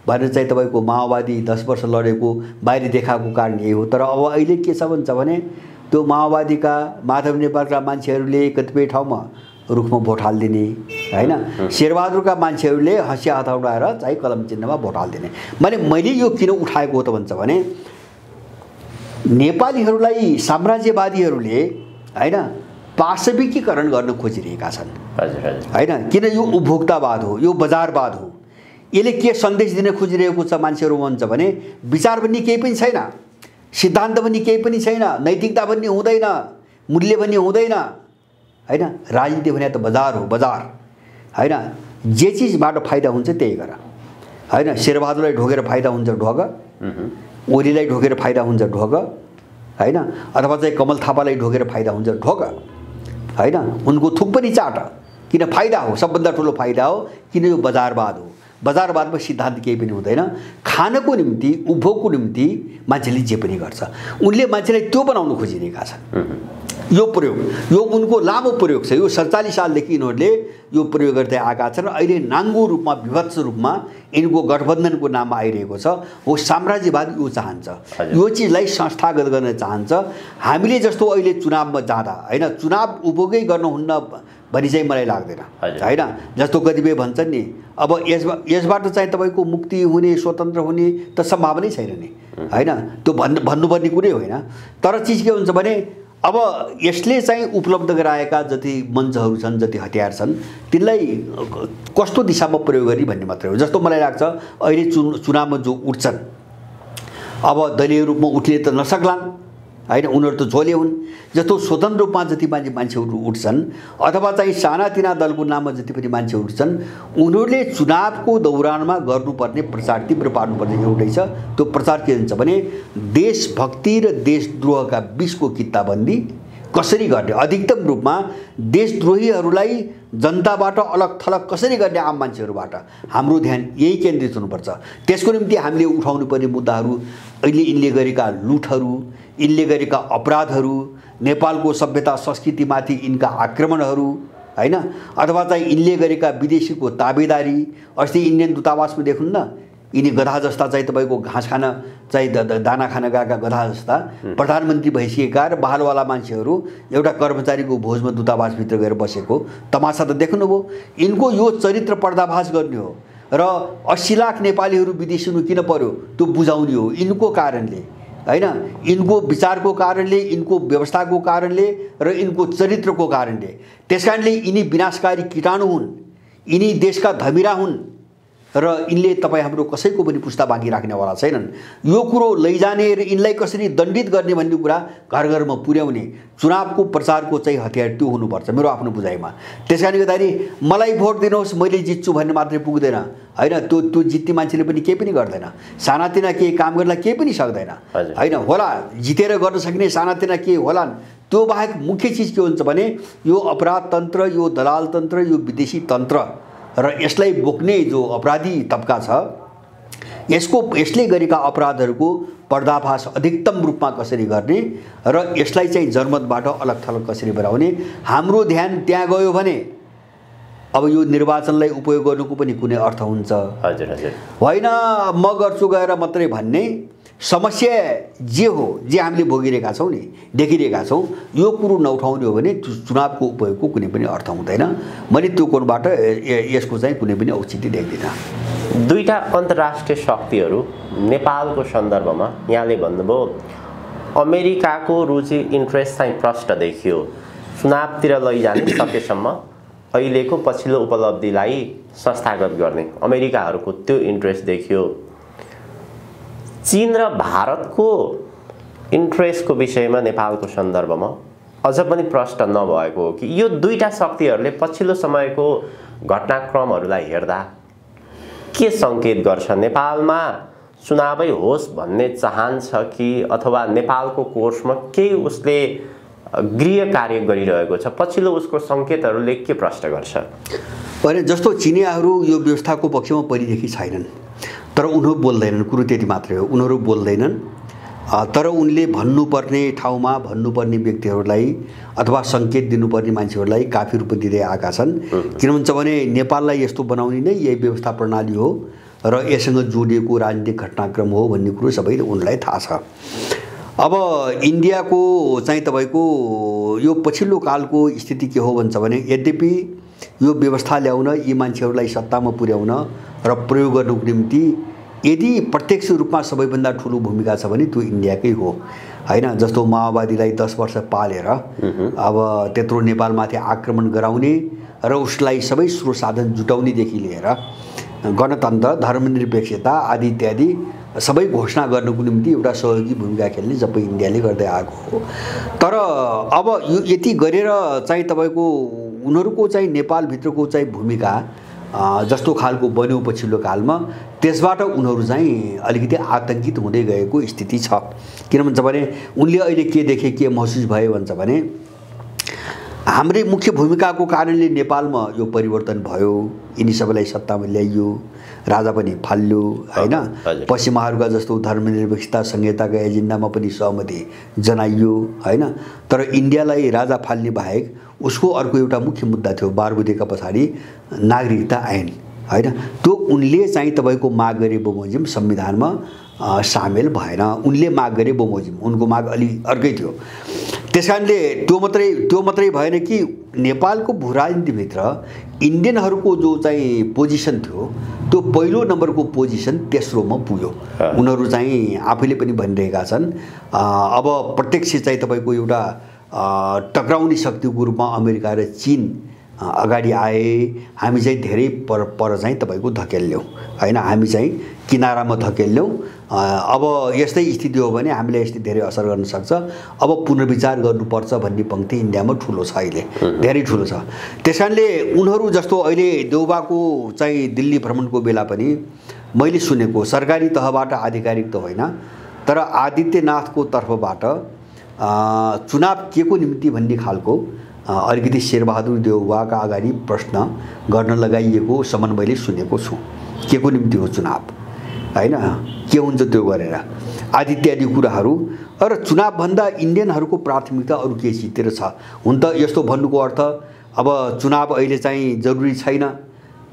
भनेर चाहिँ तपाईँको माओवादी 10 वर्ष लडेको बाहिर देखाएको कारण यही हो। तर अब अहिले के छ भन्छ भने त्यो माओवादीका माधव नेपालका मान्छेहरूले कतिपय ठाउँमा रुखमा भोट हालिदिने हैन शेरबहादुरका मान्छेहरूले हँसिया हथौडाएर चाहिँ कलम चिन्हमा भोट हालिदिने। मैले यो किन उठाएको हो त भन्छ भने नेपालीहरूलाई साम्राज्यवादीहरूले हैन पाशविकीकरण गर्न खोजिरहेका छन् हैन किन यो उपभोक्तावाद हो यो बजारवाद हो। यसले के सन्देश दिन खोजिरहेको छ मान्छेहरू भन्छ भने विचार भन्ने केही पनि छैन सिद्धान्त भन्ने केही पनि छैन नैतिकता भन्ने हुँदैन मूल्य भन्ने हुँदैन हैन राजनीति भने त बजार हो बजार हैन जे चिजबाट फाइदा हुन्छ त्यही गर हैन शेरबहादुरलाई ढोकेर फाइदा हुन्छ ढोग ओलीलाई ढोकेर फाइदा हुन्छ ढोग हैन अथवा चाहिँ कमल थापालाई ढोकेर फाइदा हुन्छ ढोग हैन उनको थुक पनि चाट किन फाइदा हो सबभन्दा ठुलो फाइदा हो किन यो बजारवाद हो। बजारवादमा सिद्धान्त केही पनि हुँदैन खानको निम्ति उपभोगको निम्ति मान्छेले जे पनि गर्छ उनले मान्छेलाई त्यो बनाउन खोजिरहेका छन्। यो प्रयोग यो उनको लामो प्रयोग छ यो 47 सालदेखि यिनीहरूले यो प्रयोग गर्दै आएका छन्। अहिले नाङ्गो रूपमा विभत्स रूपमा यिनको गठबन्धनको नाममा आइरहेको छ हो साम्राज्यवाद यो चाहन्छ यो चिजलाई संस्थागत गर्न चाहन्छ। हामीले जस्तो अहिले चुनावमा जाँदा हैन चुनाव उपभोगै गर्नुहुन्न भनी चाहिँ मलाई लाग्दैन हैन जस्तो कतिपय भन्छन् नि अब यसबाट चाहिँ तपाईँको मुक्ति हुने स्वतन्त्र हुने त सम्भावनै छैन नि हैन त्यो भन्नुपर्ने कुरै होइन। तर चिज के हुन्छ भने अब यसले चाहिँ उपलब्ध गराएका जति मञ्चहरू छन् जति हतियार छन् तिनलाई कस्तो दिशामा प्रयोग गर्ने भन्ने मात्रै हो। जस्तो मलाई लाग्छ अहिले चुनावमा जो उठ्छन् अब दलीय रूपमा उठ्ने त नसक्लान् हैन उनीहरू त झोले हुन् जस्तो स्वतन्त्र रूपमा जति मान्छेहरू उठ्छन् अथवा चाहिँ सानातिना दलको नाममा जति पनि मान्छेहरू उठ्छन् उनीहरूले चुनावको दौरानमा गर्नुपर्ने प्रचार तीव्र पार्नुपर्ने एउटै छ। त्यो प्रचार के हुन्छ भने देशभक्ति र देशद्रोहका बीचको कित्ताबन्दी कसरी गर्ने अधिकतम रूपमा देशद्रोहीहरूलाई जनताबाट अलग थलग कसरी गर्ने आम मान्छेहरूबाट हाम्रो ध्यान यही केन्द्रित हुनुपर्छ। त्यसको निम्ति हामीले उठाउनु पर्ने मुद्दाहरू अहिले यिनले गरेका लुटहरू यिनले गरेका अपराधहरू नेपालको सभ्यता संस्कृतिमाथि यिनका आक्रमणहरू हैन अथवा चाहिँ यिनले गरेका विदेशीको ताबेदारी अस्ति इन्डियन दूतावासमा देख्नुहुन्न यिनी गधा जस्ता चाहिँ तपाईँको घाँस खान चाहिँ दाना खान गएका गधा जस्ता प्रधानमन्त्री भइसकेका र बहालवाला मान्छेहरू एउटा कर्मचारीको भोजमा दूतावासभित्र गएर बसेको तमासा त देख्नुभयो। यिनको यो चरित्र पर्दाफास गर्ने हो र 80 लाख नेपालीहरू विदेशी हुनु किन पर्यो त्यो बुझाउने हो यिनको कारणले हैन यिनको विचारको कारणले यिनको व्यवस्थाको कारणले र यिनको चरित्रको कारणले। त्यसकारणले यिनी विनाशकारी कीटाणु हुन् यिनी देशका धमिरा हुन् र यिनले तपाईँ हाम्रो कसैको पनि पुस्ता बाँकी राख्नेवाला छैनन्। यो कुरो लैजाने र यिनलाई कसरी दण्डित गर्ने भन्ने कुरा घर घरमा पुर्याउने चुनावको प्रचारको चाहिँ हतियार त्यो हुनुपर्छ मेरो आफ्नो बुझाइमा। त्यसकारणले गर्दाखेरि मलाई भोट दिनुहोस् मैले जित्छु भन्ने मात्रै पुग्दैन हैन त्यो जित्ने मान्छेले पनि केही पनि गर्दैन सानातिना केही काम गर्न केही पनि सक्दैन हैन होला जितेर गर्न सक्ने सानातिना केही होलान् त्यो बाहेक मुख्य चिज के हुन्छ भने यो अपराध तन्त्र यो दलाल तन्त्र यो विदेशी तन्त्र र यसलाई बोक्ने जो अपराधी तबका छ यसले गरेका अपराधहरूको पर्दाफास अधिकतम रूपमा कसरी गर्ने र यसलाई चाहिँ जनमतबाट अलग थलग कसरी बनाउने। हाम्रो ध्यान त्यहाँ गयो भने अब यो निर्वाचनलाई उपयोग गर्नुको पनि कुनै अर्थ हुन्छ होइन म गर्छु गएर मात्रै भन्ने समस्या जे हो जे हामीले भोगिरहेका छौँ नि देखिरहेका छौँ यो कुरो नउठाउने हो भने चुनावको उपयोगको कुनै पनि अर्थ हुँदैन। मैले त्यो कोणबाट यसको चाहिँ कुनै पनि औचित्य देख्दिनँ। दुईटा अन्तर्राष्ट्रिय शक्तिहरू नेपालको सन्दर्भमा यहाँले भन्नुभयो अमेरिकाको रुचि इन्ट्रेस्ट चाहिँ प्रष्ट देखियो चुनावतिर लैजाने सकेसम्म अहिलेको पछिल्लो उपलब्धिलाई संस्थागत गर्ने अमेरिकाहरूको त्यो इन्ट्रेस्ट देखियो। चीन र भारतको इन्ट्रेस्टको विषयमा नेपालको सन्दर्भमा अझ पनि प्रष्ट नभएको हो कि यो दुईटा शक्तिहरूले पछिल्लो समयको घटनाक्रमहरूलाई हेर्दा के सङ्केत गर्छ नेपालमा चुनावै होस् भन्ने चाहन्छ कि अथवा नेपालको कोर्समा केही उसले गृह कार्य गरिरहेको छ। पछिल्लो उसको सङ्केतहरूले के प्रश्न गर्छ? भने जस्तो चिनियाहरू यो व्यवस्थाको पक्षमा पहिलेदेखि छैनन्, तर उनीहरू बोल्दैनन्, कुरो त्यति मात्रै हो, उनीहरू बोल्दैनन्। तर उनले भन्नुपर्ने ठाउँमा भन्नुपर्ने व्यक्तिहरूलाई अथवा सङ्केत दिनुपर्ने मान्छेहरूलाई काफी रूपमा दिँदै आएका छन्। किन भन्छ भने नेपाललाई यस्तो बनाउने नै यही व्यवस्था प्रणाली हो र यससँग जोडिएको राजनीतिक घटनाक्रम हो भन्ने कुरो सबैले उनलाई थाहा छ। अब इन्डियाको चाहिँ तपाईँको यो पछिल्लो कालको स्थिति के हो भन्छ भने यद्यपि यो व्यवस्था ल्याउन यी मान्छेहरूलाई सत्तामा पुर्याउन र प्रयोग गर्नुको निम्ति यदि प्रत्यक्ष रूपमा सबैभन्दा ठुलो भूमिका छ भने त्यो इन्डियाकै हो हैन। जस्तो माओवादीलाई 10 वर्ष पालेर अब त्यत्रो नेपालमाथि आक्रमण गराउने र उसलाई सबै स्रोत साधन जुटाउनेदेखि लिएर गणतन्त्र, धर्मनिरपेक्षता आदि इत्यादि सबै घोषणा गर्नुको निम्ति एउटा सहयोगी भूमिका खेल्ने सबै इन्डियाले गर्दै आएको हो। तर अब यो यति गरेर चाहिँ तपाईँको उनीहरूको चाहिँ नेपालभित्रको चाहिँ भूमिका जस्तो खालको बन्यो पछिल्लो कालमा, त्यसबाट उनीहरू चाहिँ अलिकति आतंकित हुँदै गएको स्थिति छ। किन भन्छ भने उनले अहिले के देखे, के महसुस भयो भन्छ भने हाम्रै मुख्य भूमिकाको कारणले नेपालमा यो परिवर्तन भयो, यिनी सबैलाई सत्तामा ल्याइयो, राजा पनि फाल्यो हैन। पश्चिमाहरूका जस्तो धर्मनिरपेक्षता संहिताका एजेन्डामा पनि सहमति जनाइयो हैन। तर इन्डियालाई राजा फाल्ने बाहेक उसको अर्को एउटा मुख्य मुद्दा थियो बारबुदेका पछाडि नागरिकता ऐन हैन। त्यो उनले चाहिँ तपाईँको माग गरे बमोजिम संविधानमा सामेल भएन। उनले माग गरे बमोजिम, उनको माग अलि अर्कै थियो। त्यसकारणले त्यो मात्रै भएन कि नेपालको भूराजनीतिभित्र इन्डियनहरूको जो चाहिँ पोजिसन थियो त्यो पहिलो नम्बरको पोजिसन तेस्रोमा पुग्यो। उनीहरू चाहिँ आफैले पनि भनिरहेका छन् अब प्रत्यक्ष चाहिँ तपाईँको एउटा टक्राउने शक्तिको रूपमा अमेरिका र चीन अगाडि आए, हामी चाहिँ धेरै पर चाहिँ तपाईँको धकेल्यौँ हैन, हामी चाहिँ किनारामा धकेल्यौँ। अब यस्तै स्थिति हो भने हामीलाई यस्तै धेरै असर गर्न सक्छ, अब पुनर्विचार गर्नुपर्छ भन्ने पङ्क्ति इन्डियामा ठुलो छ, अहिले धेरै ठुलो छ। त्यसकारणले उनीहरू जस्तो अहिले देउबाको चाहिँ दिल्ली भ्रमणको बेला पनि मैले सुनेको सरकारी तहबाट आधिकारिक त होइन तर आदित्यनाथको तर्फबाट चुनाव के को निम्ति भन्ने खालको अलिकति शेरबहादुर देउवाका अगाडि प्रश्न गर्न लगाइएको सम्म मैले सुनेको छु। के को निम्ति हो चुनाव हैन, के हुन्छ त्यो गरेर आदि इत्यादि कुराहरू। र चुनावभन्दा इन्डियनहरूको प्राथमिकता अरू के चिजतिर छ। हुन त यस्तो भन्नुको अर्थ अब चुनाव अहिले चाहिँ जरुरी छैन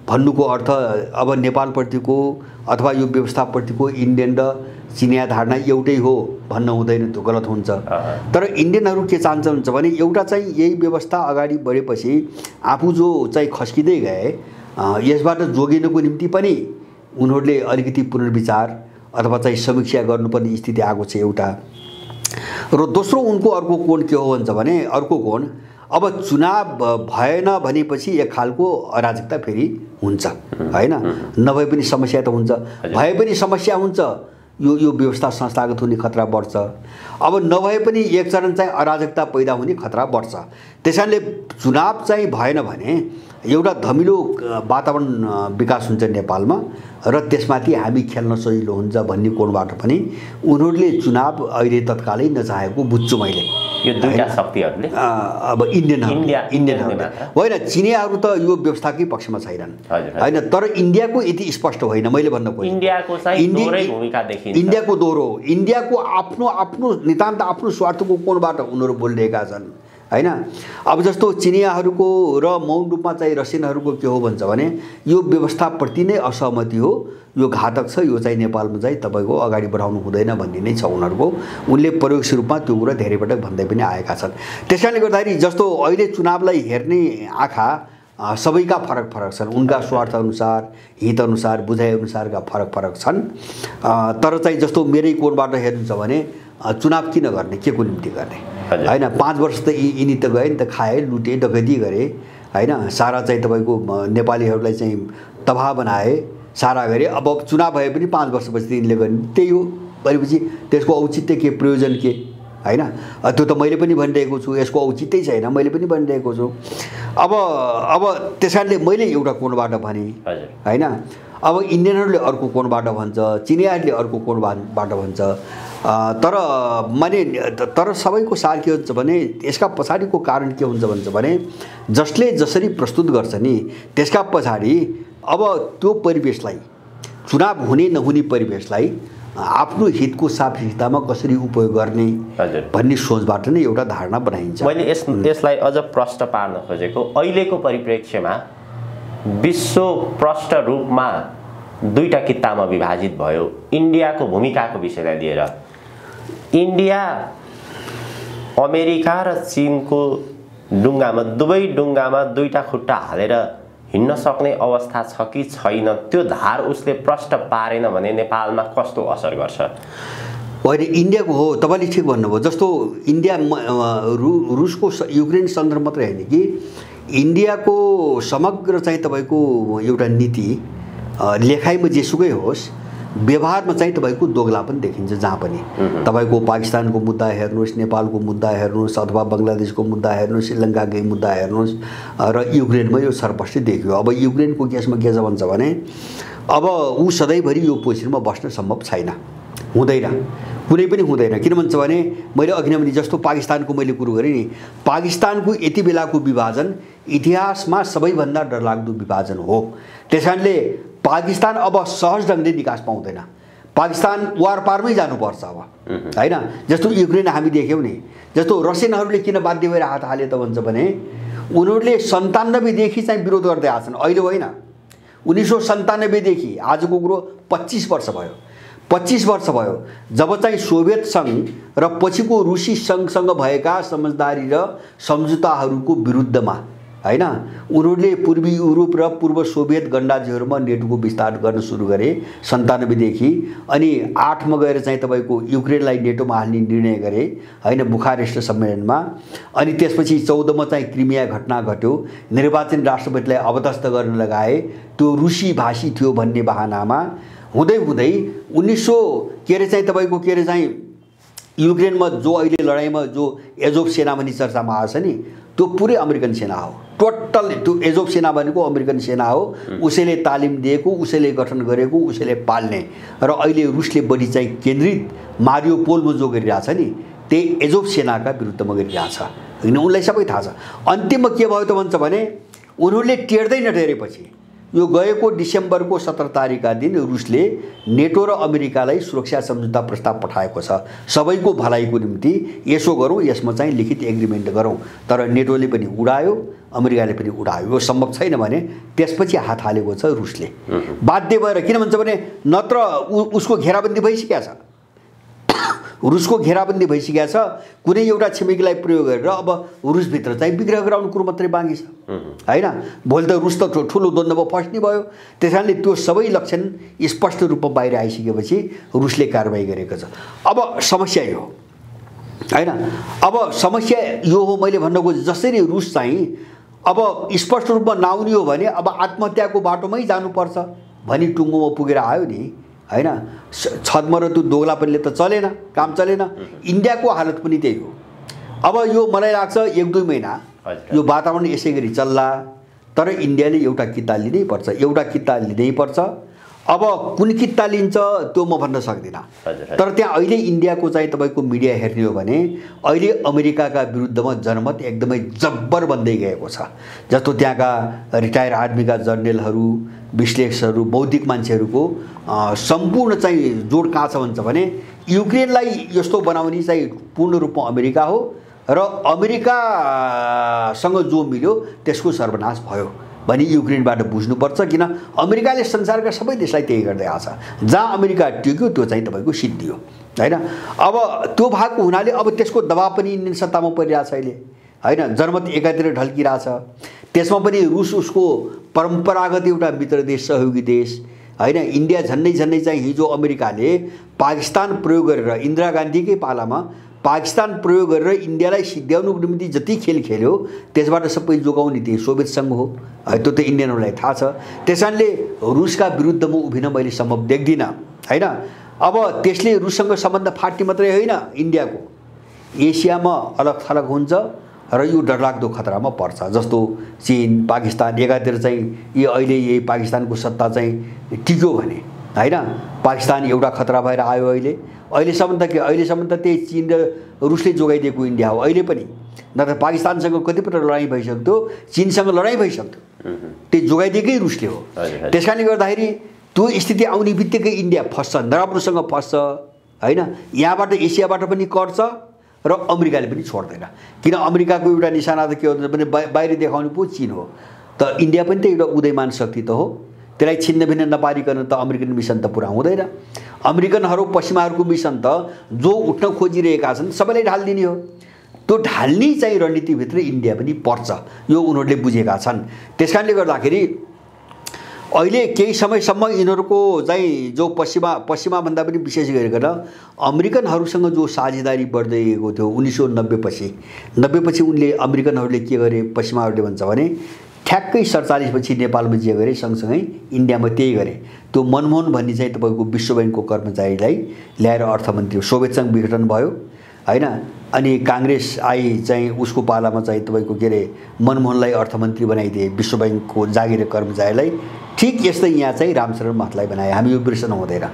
भन्नुको अर्थ अब नेपालप्रतिको अथवा यो व्यवस्थाप्रतिको इन्डियन र चिनिया धारणा एउटै हो भन्न हुँदैन, त्यो गलत हुन्छ। तर इन्डियनहरू के चाहन्छ हुन्छ भने एउटा चाहिँ यही व्यवस्था अगाडि बढेपछि आफू जो चाहिँ खस्किँदै गए यसबाट जोगिनको निम्ति पनि उनीहरूले अलिकति पुनर्विचार अथवा चाहिँ समीक्षा गर्नुपर्ने स्थिति आएको छ एउटा। र दोस्रो उनको अर्को कोण के हो भन्छ भने अर्को कोण अब चुनाव भएन भनेपछि एक खालको अराजकता फेरि हुन्छ हैन। नभए पनि समस्या त हुन्छ, भए पनि समस्या हुन्छ, यो व्यवस्था संस्थागत हुने खतरा बढ्छ। अब नभए पनि एक चरण चाहिँ अराजकता पैदा हुने खतरा बढ्छ। त्यसैले चुनाव चाहिँ भएन भने एउटा धमिलो वातावरण विकास हुन्छ नेपालमा र त्यसमाथि हामी खेल्न सजिलो हुन्छ भन्ने कोणबाट पनि उनीहरूले चुनाव अहिले तत्कालै नचाहेको बुझ्छु मैले। यो दुईटा शक्तिहरूले अब इन्डियनहरूले होइन, चिनियाहरू त यो व्यवस्थाकै पक्षमा छैनन् हैन। तर इन्डियाको यति स्पष्ट होइन मैले भन्न खोजेँ। इन्डियाको दोहोरो, इन्डियाको आफ्नो नितान्त आफ्नो स्वार्थको कोणबाट उनीहरू बोलिरहेका छन् हैन। अब जस्तो चिनियाहरूको र मौन रूपमा चाहिँ रसियनहरूको के हो भन्छ भने यो व्यवस्थाप्रति नै असहमति हो, यो घातक छ, यो चाहिँ नेपालमा चाहिँ तपाईँको अगाडि बढाउनु हुँदैन भन्ने नै छ उनीहरूको। उनले परोक्ष रूपमा त्यो कुरा धेरै पटक भन्दै पनि आएका छन्। त्यसकारणले गर्दाखेरि जस्तो अहिले चुनावलाई हेर्ने आँखा सबैका फरक फरक छन्, उनका स्वार्थ अनुसार, हित अनुसार, बुझाइ अनुसारका फरक फरक छन्। तर चाहिँ जस्तो मेरै कोणबाट हेर्नुहुन्छ भने चुनाव किन गर्ने, के को निम्ति गर्ने हैन। 5 वर्ष त यिनी त गए नि त, खाए, लुटे, डकैती गरे हैन, सारा चाहिँ तपाईँको नेपालीहरूलाई चाहिँ तबाह बनाए, सारा गरे। अब चुनाव भए पनि 5 वर्षपछि यिनले गर्ने त्यही हो भनेपछि त्यसको औचित्य के, प्रयोजन के हैन। त्यो त मैले पनि भनिरहेको छु, यसको औचित्यै छैन, मैले पनि भनिरहेको छु। अब त्यसकारणले मैले एउटा कोणबाट भने हैन। अब इन्डियनहरूले अर्को कोणबाट भन्छ, चिनियाहरूले अर्को कोणबाट भन्छ। तर सबैको सार के हुन्छ भने यसका पछाडिको कारण के हुन्छ भने जसले जसरी प्रस्तुत गर्छ नि त्यसका पछाडि अब त्यो परिवेशलाई चुनाव हुने नहुने परिवेशलाई आफ्नो हितको सापेक्षतामा कसरी उपयोग गर्ने भन्ने सोचबाट नै एउटा धारणा बनाइन्छ। मैले यसलाई अझ प्रष्ट पार्न खोजेको अहिलेको परिप्रेक्ष्यमा विश्व प्रष्ट रूपमा दुईटा किताबमा विभाजित भयो इन्डियाको भूमिकाको विषयलाई लिएर। इन्डिया अमेरिका र चीनको डुङ्गामा दुवै डुङ्गामा दुईटा खुट्टा हालेर हिँड्न सक्ने अवस्था छ कि छैन त्यो धार उसले प्रष्ट पारेन भने नेपालमा कस्तो असर गर्छ? होइन इन्डियाको हो तपाईँले ठिक भन्नुभयो। जस्तो इन्डिया रुसको युक्रेन सन्दर्भ मात्रै होइन कि इन्डियाको समग्र चाहिँ तपाईँको एउटा नीति लेखाइमा जेसुकै होस् व्यवहारमा चाहिँ तपाईँको दोगला पनि देखिन्छ। जहाँ पनि तपाईँको पाकिस्तानको मुद्दा हेर्नुहोस्, नेपालको मुद्दा हेर्नुहोस् अथवा बङ्गलादेशको मुद्दा हेर्नुहोस्, श्रीलङ्काकै मुद्दा हेर्नुहोस् र युक्रेनमा यो सरपष्टै देखियो। अब युक्रेनको केसमा के छ भन्छ भने अब ऊ सधैँभरि यो पोजिसनमा बस्न सम्भव छैन, हुँदैन, कुनै पनि हुँदैन। किन भन्छ भने मैले अघि नै भने जस्तो पाकिस्तानको मैले कुरो गरेँ नि, पाकिस्तानको यति बेलाको विभाजन इतिहासमा सबैभन्दा डरलाग्दो विभाजन हो। त्यस कारणले पाकिस्तान अब सहज ढङ्गले निकास पाउँदैन, पाकिस्तान वार पारमै जानुपर्छ अब होइन। जस्तो युक्रेन हामी देख्यौँ नि, जस्तो रसियनहरूले किन बाध्य भएर हात हाले त भन्छ भने उनीहरूले 97 देखि चाहिँ विरोध गर्दै आछन्, अहिले होइन 1997 आजको कुरो 25 वर्ष भयो। 25 वर्ष भयो जब चाहिँ सोभियत सङ्घ र पछिको रुसी सङ्घसँग भएका समझदारी र सम्झौताहरूको विरुद्धमा हैन उनीहरूले पूर्वी युरोप र पूर्व सोभियत गणराज्यहरूमा नेटोको विस्तार गर्न सुरु गरे 97 देखि। अनि 8 मा गएर चाहिँ तपाईको युक्रेनलाई नेटोमा हाल्ने निर्णय गरे हैन बुखारेस्ट सम्मेलनमा। अनि त्यसपछि 14 मा चाहिँ क्रिमिया घटना घट्यो, निर्वाचन राष्ट्रपतिलाई अवतस्त गर्न लगाए, त्यो रुसी भाषी थियो भन्ने बहानामा। हुँदै हुँदै 1900 के रे चाहिँ तपाईको के रे चाहिँ युक्रेनमा जो अहिले लडाईँमा जो एजोव सेना भन्ने चर्चामा आछ नि त्यो पुरै अमेरिकन सेना हो। टोटल त्यो एजोव सेना भनेको अमेरिकन सेना हो, उसैले तालिम दिएको, उसैले गठन गरेको, उसैले पाल्ने। र अहिले रुसले बढी चाहिँ केन्द्रित मारियोपोलमा जो गरिरहेछ नि त्यही एजोव सेनाका विरुद्धमा गरिरहेछ हैन, उनलाई सबै थाहा छ। अन्तिममा के भयो त भन्छ भने उनीहरूले टेर्दै नटेरेपछि यो गएको डिसेम्बरको 17 तारिकका दिन रुसले नेटो र अमेरिकालाई सुरक्षा सम्झौता प्रस्ताव पठाएको छ सबैको भलाइको निम्ति। यसो गरौँ, यसमा चाहिँ लिखित एग्रिमेन्ट गरौँ। तर नेटोले पनि उडायो, अमेरिकाले पनि उडायो। यो सम्भव छैन भने त्यसपछि हात हालेको छ रुसले बाध्य भएर। किन भन्छ भने नत्र उसको घेराबन्दी भइसकेको छ, रुसको घेराबन्दी भइसकेको छ। कुनै एउटा छिमेकीलाई प्रयोग गरेर अब रुसभित्र चाहिँ विग्रह गराउने कुरो मात्रै बाँकी छ हैन। भोलि त रुस त ठुलो द्वन्द्वमा फस्ने भयो। त्यसकारणले त्यो सबै लक्षण स्पष्ट रूपमा बाहिर आइसकेपछि रुसले कारबाही गरेको छ। अब समस्या यो हैन, अब समस्या यो हो मैले भन्न खोजेँ जसरी रुस चाहिँ अब स्पष्ट रूपमा नआउने हो भने अब आत्महत्याको बाटोमै जानुपर्छ भनी टुङ्गोमा पुगेर आयो नि हैन। छदमा र त्यो दोगलापनले त चलेन, काम चलेन। इन्डियाको हालत पनि त्यही हो। अब यो मलाई लाग्छ 1-2 महिना यो वातावरण यसै गरी चल्ला, तर इन्डियाले एउटा किता लिनै पर्छ, एउटा किता लिनै पर्छ। अब कुन किता लिन्छ त्यो म भन्न सक्दिनँ, तर त्यहाँ अहिले इन्डियाको चाहिँ तपाईको मिडिया हेर्ने हो भने अहिले अमेरिकाका विरुद्धमा जनमत एकदमै जब्बर बन्दै गएको छ। जस्तो त्यहाँका रिटायर आर्मीका जनरलहरू, विश्लेषकहरू, बौद्धिक मान्छेहरूको सम्पूर्ण चाहिँ जोड कहाँ छ भन्छ भने युक्रेनलाई यस्तो बनाउने चाहिँ पूर्ण रूपमा अमेरिका हो र अमेरिकासँग जो मिल्यो त्यसको सर्वनाश भयो भनी युक्रेनबाट बुझ्नुपर्छ। किन अमेरिकाले संसारका सबै देशलाई त्यही गर्दै आछ, जहाँ अमेरिका टिक्यो त्यो चाहिँ तपाईको सिद्धियो हैन। अब त्यो भएको हुनाले अब त्यसको दबाब पनि इन्डियन सत्तामा परिरहेछ अहिले हैन। जनमत एकातिर ढल्किरहेछ, त्यसमा पनि रुस उसको परम्परागत एउटा मित्र देश, सहयोगी देश हैन। इन्डिया झन्डै चाहिँ हिजो अमेरिकाले पाकिस्तान प्रयोग गरेर इन्दिरा गान्धीकै पालामा पाकिस्तान प्रयोग गरेर इन्डियालाई सिद्ध्याउनुको निम्ति जति खेल खेल्यो त्यसबाट सबै जोगाउने त्यही सोभियत सङ्घ हो, त्यो त इन्डियनहरूलाई थाहा छ। त्यसकारणले रुसका विरुद्धमा उभिन मैले सम्भव देख्दिनँ हैन। अब त्यसले रुससँग सम्बन्ध फाट्ने मात्रै होइन, इन्डियाको एसियामा अलग थलग हुन्छ र यो डरलाग्दो खतरामा पर्छ। जस्तो चीन, पाकिस्तान एकातिर चाहिँ यी अहिले यही पाकिस्तानको सत्ता चाहिँ टिक्यो भने होइन। पाकिस्तान एउटा खतरा भएर आयो अहिलेसम्म त त्यही चीन र रुसले जोगाइदिएको इन्डिया हो अहिले पनि। नत्र पाकिस्तानसँग कतिपल्ट लडाइँ भइसक्यो, चीनसँग लडाइँ भइसक्यो, त्यो जोगाइदिएकै रुसले हो। त्यस कारणले गर्दाखेरि त्यो स्थिति आउने बित्तिकै इन्डिया फस्छ, नराम्रोसँग फस्छ होइन। यहाँबाट एसियाबाट पनि कर्छ र अमेरिकाले पनि छोड्दैन। किन अमेरिकाको एउटा निशाना त के हो भने बाहिर देखाउने पो चीन हो, त इन्डिया पनि त एउटा उदयमान शक्ति त हो। त्यसलाई छिन्न भिन्न नपारिकन त अमेरिकन मिसन त पुरा हुँदैन। अमेरिकनहरू पश्चिमाहरूको मिसन त जो उठ्न खोजिरहेका छन् सबैलाई ढालिदिने हो। त्यो ढाल्ने चाहिँ रणनीतिभित्र इन्डिया पनि पर्छ, यो उनीहरूले बुझेका छन्। त्यस कारणले गर्दाखेरि अहिले केही समयसम्म यिनीहरूको चाहिँ जो पश्चिमाभन्दा पनि विशेष गरिकन अमेरिकनहरूसँग जो साझेदारी बढ्दै गएको थियो 1990 पछि उनले अमेरिकनहरूले के गरे, पश्चिमाहरूले भन्छ भने ठ्याक्कै 47 पछि नेपालमा जे गरे सँगसँगै इन्डियामा त्यही गरे। त्यो मनमोहन भन्ने चाहिँ तपाईँको विश्व ब्याङ्कको कर्मचारीलाई ल्याएर अर्थमन्त्री, सोभियतसँग विघटन भयो होइन। अनि काङ्ग्रेस आई चाहिँ उसको पालामा चाहिँ तपाईँको के अरे मनमोहनलाई अर्थमन्त्री बनाइदिए, विश्व ब्याङ्कको जागिर कर्मचारीलाई। ठिक यस्तै यहाँ चाहिँ रामशरण महतलाई बनाए। हामी यो बिर्सन हुँदैन।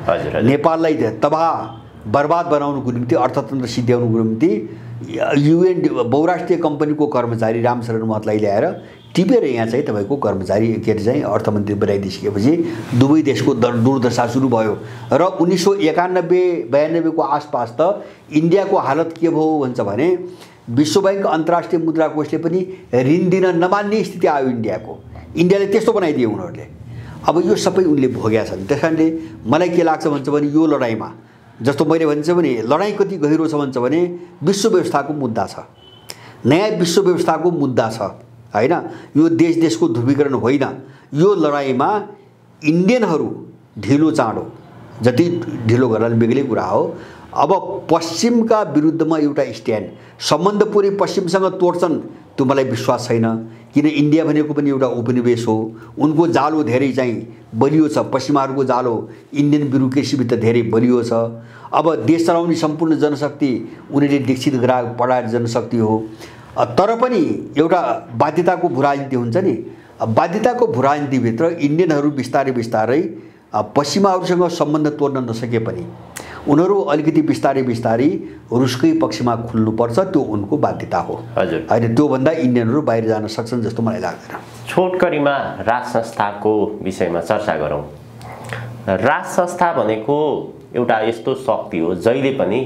नेपाललाई तबाह बर्बाद बनाउनुको निम्ति, अर्थतन्त्र सिद्ध्याउनुको निम्ति UN बहुराष्ट्रिय कम्पनीको कर्मचारी रामशरण महतलाई ल्याएर टिपेर यहाँ चाहिँ तपाईँको कर्मचारी के अरे चाहिँ अर्थमन्त्री बनाइदिसकेपछि दुवै देशको दुर्दशा सुरु भयो। र 1991-92 को आसपास त इन्डियाको हालत के भयो भन्छ भने विश्व ब्याङ्क अन्तर्राष्ट्रिय मुद्रा कोषले पनि ऋण दिन नमान्ने स्थिति आयो इन्डियाको। इन्डियाले त्यस्तो बनाइदियो उनीहरूले। अब यो सबै उनले भोगेका छन्। त्यस कारणले मलाई के लाग्छ भन्छ भने यो लडाइँमा जस्तो मैले भन्छ भने लडाइँ कति गहिरो छ भन्छ भने विश्व व्यवस्थाको मुद्दा छ, नयाँ विश्व व्यवस्थाको मुद्दा छ होइन। यो देशको ध्रुवीकरण होइन। यो लडाइँमा इन्डियनहरू ढिलो चाँडो जति ढिलो गर्नाले बेग्लै कुरा हो। अब पश्चिमका विरुद्धमा एउटा स्ट्यान्ड, सम्बन्ध पुरै पश्चिमसँग तोड्छन् त्यो मलाई विश्वास छैन। किन इन्डिया भनेको पनि एउटा उपनिवेश हो, उनको जालो धेरै चाहिँ बलियो छ। पश्चिमाहरूको जालो इन्डियन ब्युरोक्रेसीभित्र धेरै बलियो छ। अब देश चलाउने सम्पूर्ण जनशक्ति उनीहरूले दीक्षित पढाएर जनशक्ति हो। तर पनि एउटा बाध्यताको भूराजनीति हुन्छ नि। बाध्यताको भूराजनीतिभित्र इन्डियनहरू बिस्तारै बिस्तारै पश्चिमाहरूसँग सम्बन्ध तोड्न नसके पनि उनीहरू अलिकति बिस्तारै रुसकै पक्षमा खुल्नुपर्छ, त्यो उनको बाध्यता हो होइन। त्योभन्दा इन्डियनहरू बाहिर जान सक्छन् जस्तो मलाई लाग्दैन। छोटकरीमा राज संस्थाको विषयमा चर्चा गरौँ। राज संस्था भनेको एउटा यस्तो शक्ति हो जहिले पनि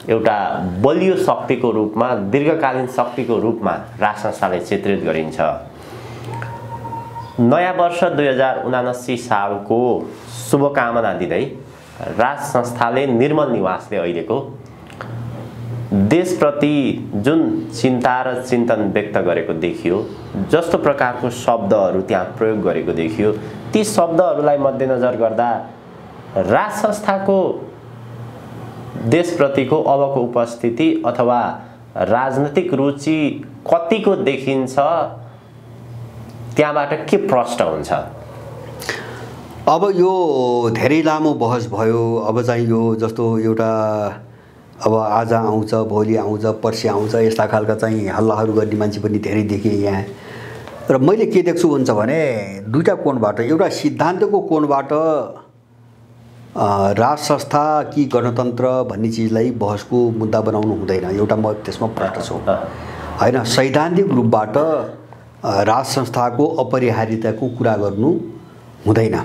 एउटा बलियो शक्तिको रूपमा, दीर्घकालीन शक्तिको रूपमा राज संस्थालाई चित्रित गरिन्छ। नयाँ वर्ष 2079 सालको शुभकामना दिँदै राज संस्थाले निर्मल निवासले अहिलेको देशप्रति जुन चिन्ता र चिन्तन व्यक्त गरेको देखियो, जस्तो प्रकारको शब्दहरू त्यहाँ प्रयोग गरेको देखियो, ती शब्दहरूलाई मध्यनजर गर्दा राज संस्थाको देशप्रतिको अबको उपस्थिति अथवा राजनीतिक रुचि कतिको देखिन्छ, त्यहाँबाट के प्रश्न हुन्छ? अब यो धेरै लामो बहस भयो। अब चाहिँ यो जस्तो एउटा अब आज आउँछ, भोलि आउँछ, पर्सि आउँछ, यस्ता खालका चाहिँ हल्लाहरू गर्ने मान्छे पनि धेरै देखेँ यहाँ। र मैले के देख्छु भन्छ भने दुईटा कोणबाट, एउटा सिद्धान्तको कोणबाट राज संस्था कि गणतन्त्र भन्ने चिजलाई बहसको मुद्दा बनाउनु हुँदैन, एउटा म त्यसमा प्रष्ट छु होइन। सैद्धान्तिक रूपबाट राज संस्थाको अपरिहार्यताको कुरा गर्नु हुँदैन।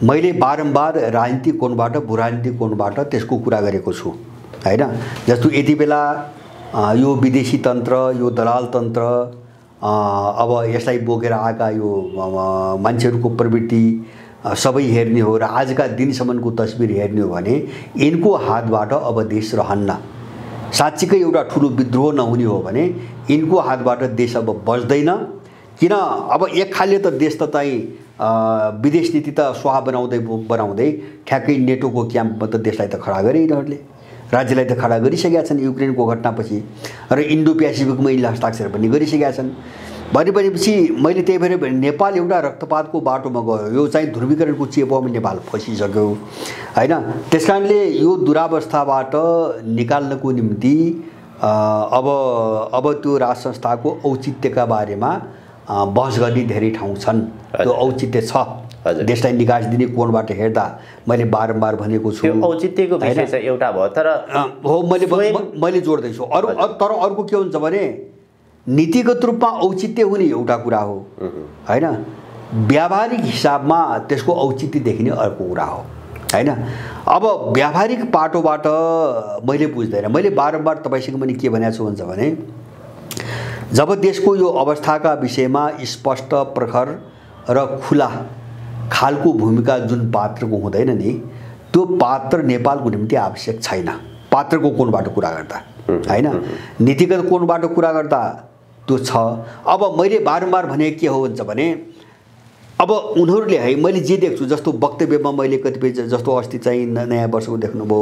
मैले बारम्बार राजनीतिक कोणबाट, भूराजनीतिक कोणबाट त्यसको कुरा गरेको छु होइन। जस्तो यति बेला यो विदेशी तन्त्र, यो दलाल तन्त्र, अब यसलाई बोकेर आएका यो मान्छेहरूको प्रवृत्ति सबै हेर्ने हो र आजका दिनसम्मको तस्बिर हेर्ने हो भने यिनको हातबाट अब देश रहन्न। साँच्चीकै एउटा ठुलो विद्रोह नहुने हो भने यिनको हातबाट देश अब बच्दैन। किन अब एक खाले त देश त चाहिँ विदेश नीति त स्वाहा बनाउँदै ठ्याक्कै नेटोको क्याम्पमा त देशलाई त खडा गरे यिनीहरूले, राज्यलाई त खडा गरिसकेका छन् युक्रेनको घटनापछि, र इन्डो प्यासिफिकमा यिनले हस्ताक्षर पनि गरिसकेका छन्। भनेपछि मैले त्यही भएर नेपाल एउटा रक्तपातको बाटोमा गयो, यो चाहिँ ध्रुवीकरणको चेपामा नेपाल फसिसक्यो होइन। त्यस कारणले यो दुरावस्थाबाट निकाल्नको निम्ति अब त्यो राज संस्थाको औचित्यका बारेमा बहस गर्ने धेरै ठाउँ छन्। त्यो औचित्य छ देशलाई निकास दिने कोणबाट हेर्दा मैले बारम्बार भनेको छु त्यो औचित्यको विषय चाहिँ एउटा भयो तर हो मैले जोड्दैछु तर अर्को के हुन्छ भने नीतिगत रूपमा औचित्य हुने एउटा कुरा हो हैन व्यावहारिक हिसाबमा त्यसको औचित्य देखिने अर्को कुरा हो हैन अब व्यावहारिक पाटोबाट मैले बुझ्दैन मैले बारम्बार तपाईसँग पनि के भनेको छु भन्छ भने जब देशको यो अवस्थाका विषयमा स्पष्ट प्रखर र खुला खालको भूमिका जुन पात्रको हुँदैन नि त्यो पात्र नेपालको निम्ति आवश्यक छैन पात्रको कोणबाट कुरा गर्दा हैन नीतिगत कोणबाट कुरा गर्दा त्यो छ अब मैले बारम्बार भने के हो भन्छ भने अब उनीहरूले है मैले जे देख्छु जस्तो वक्तव्यमा मैले कतिपय जस्तो अस्ति चाहिँ नयाँ वर्षको देख्नुभयो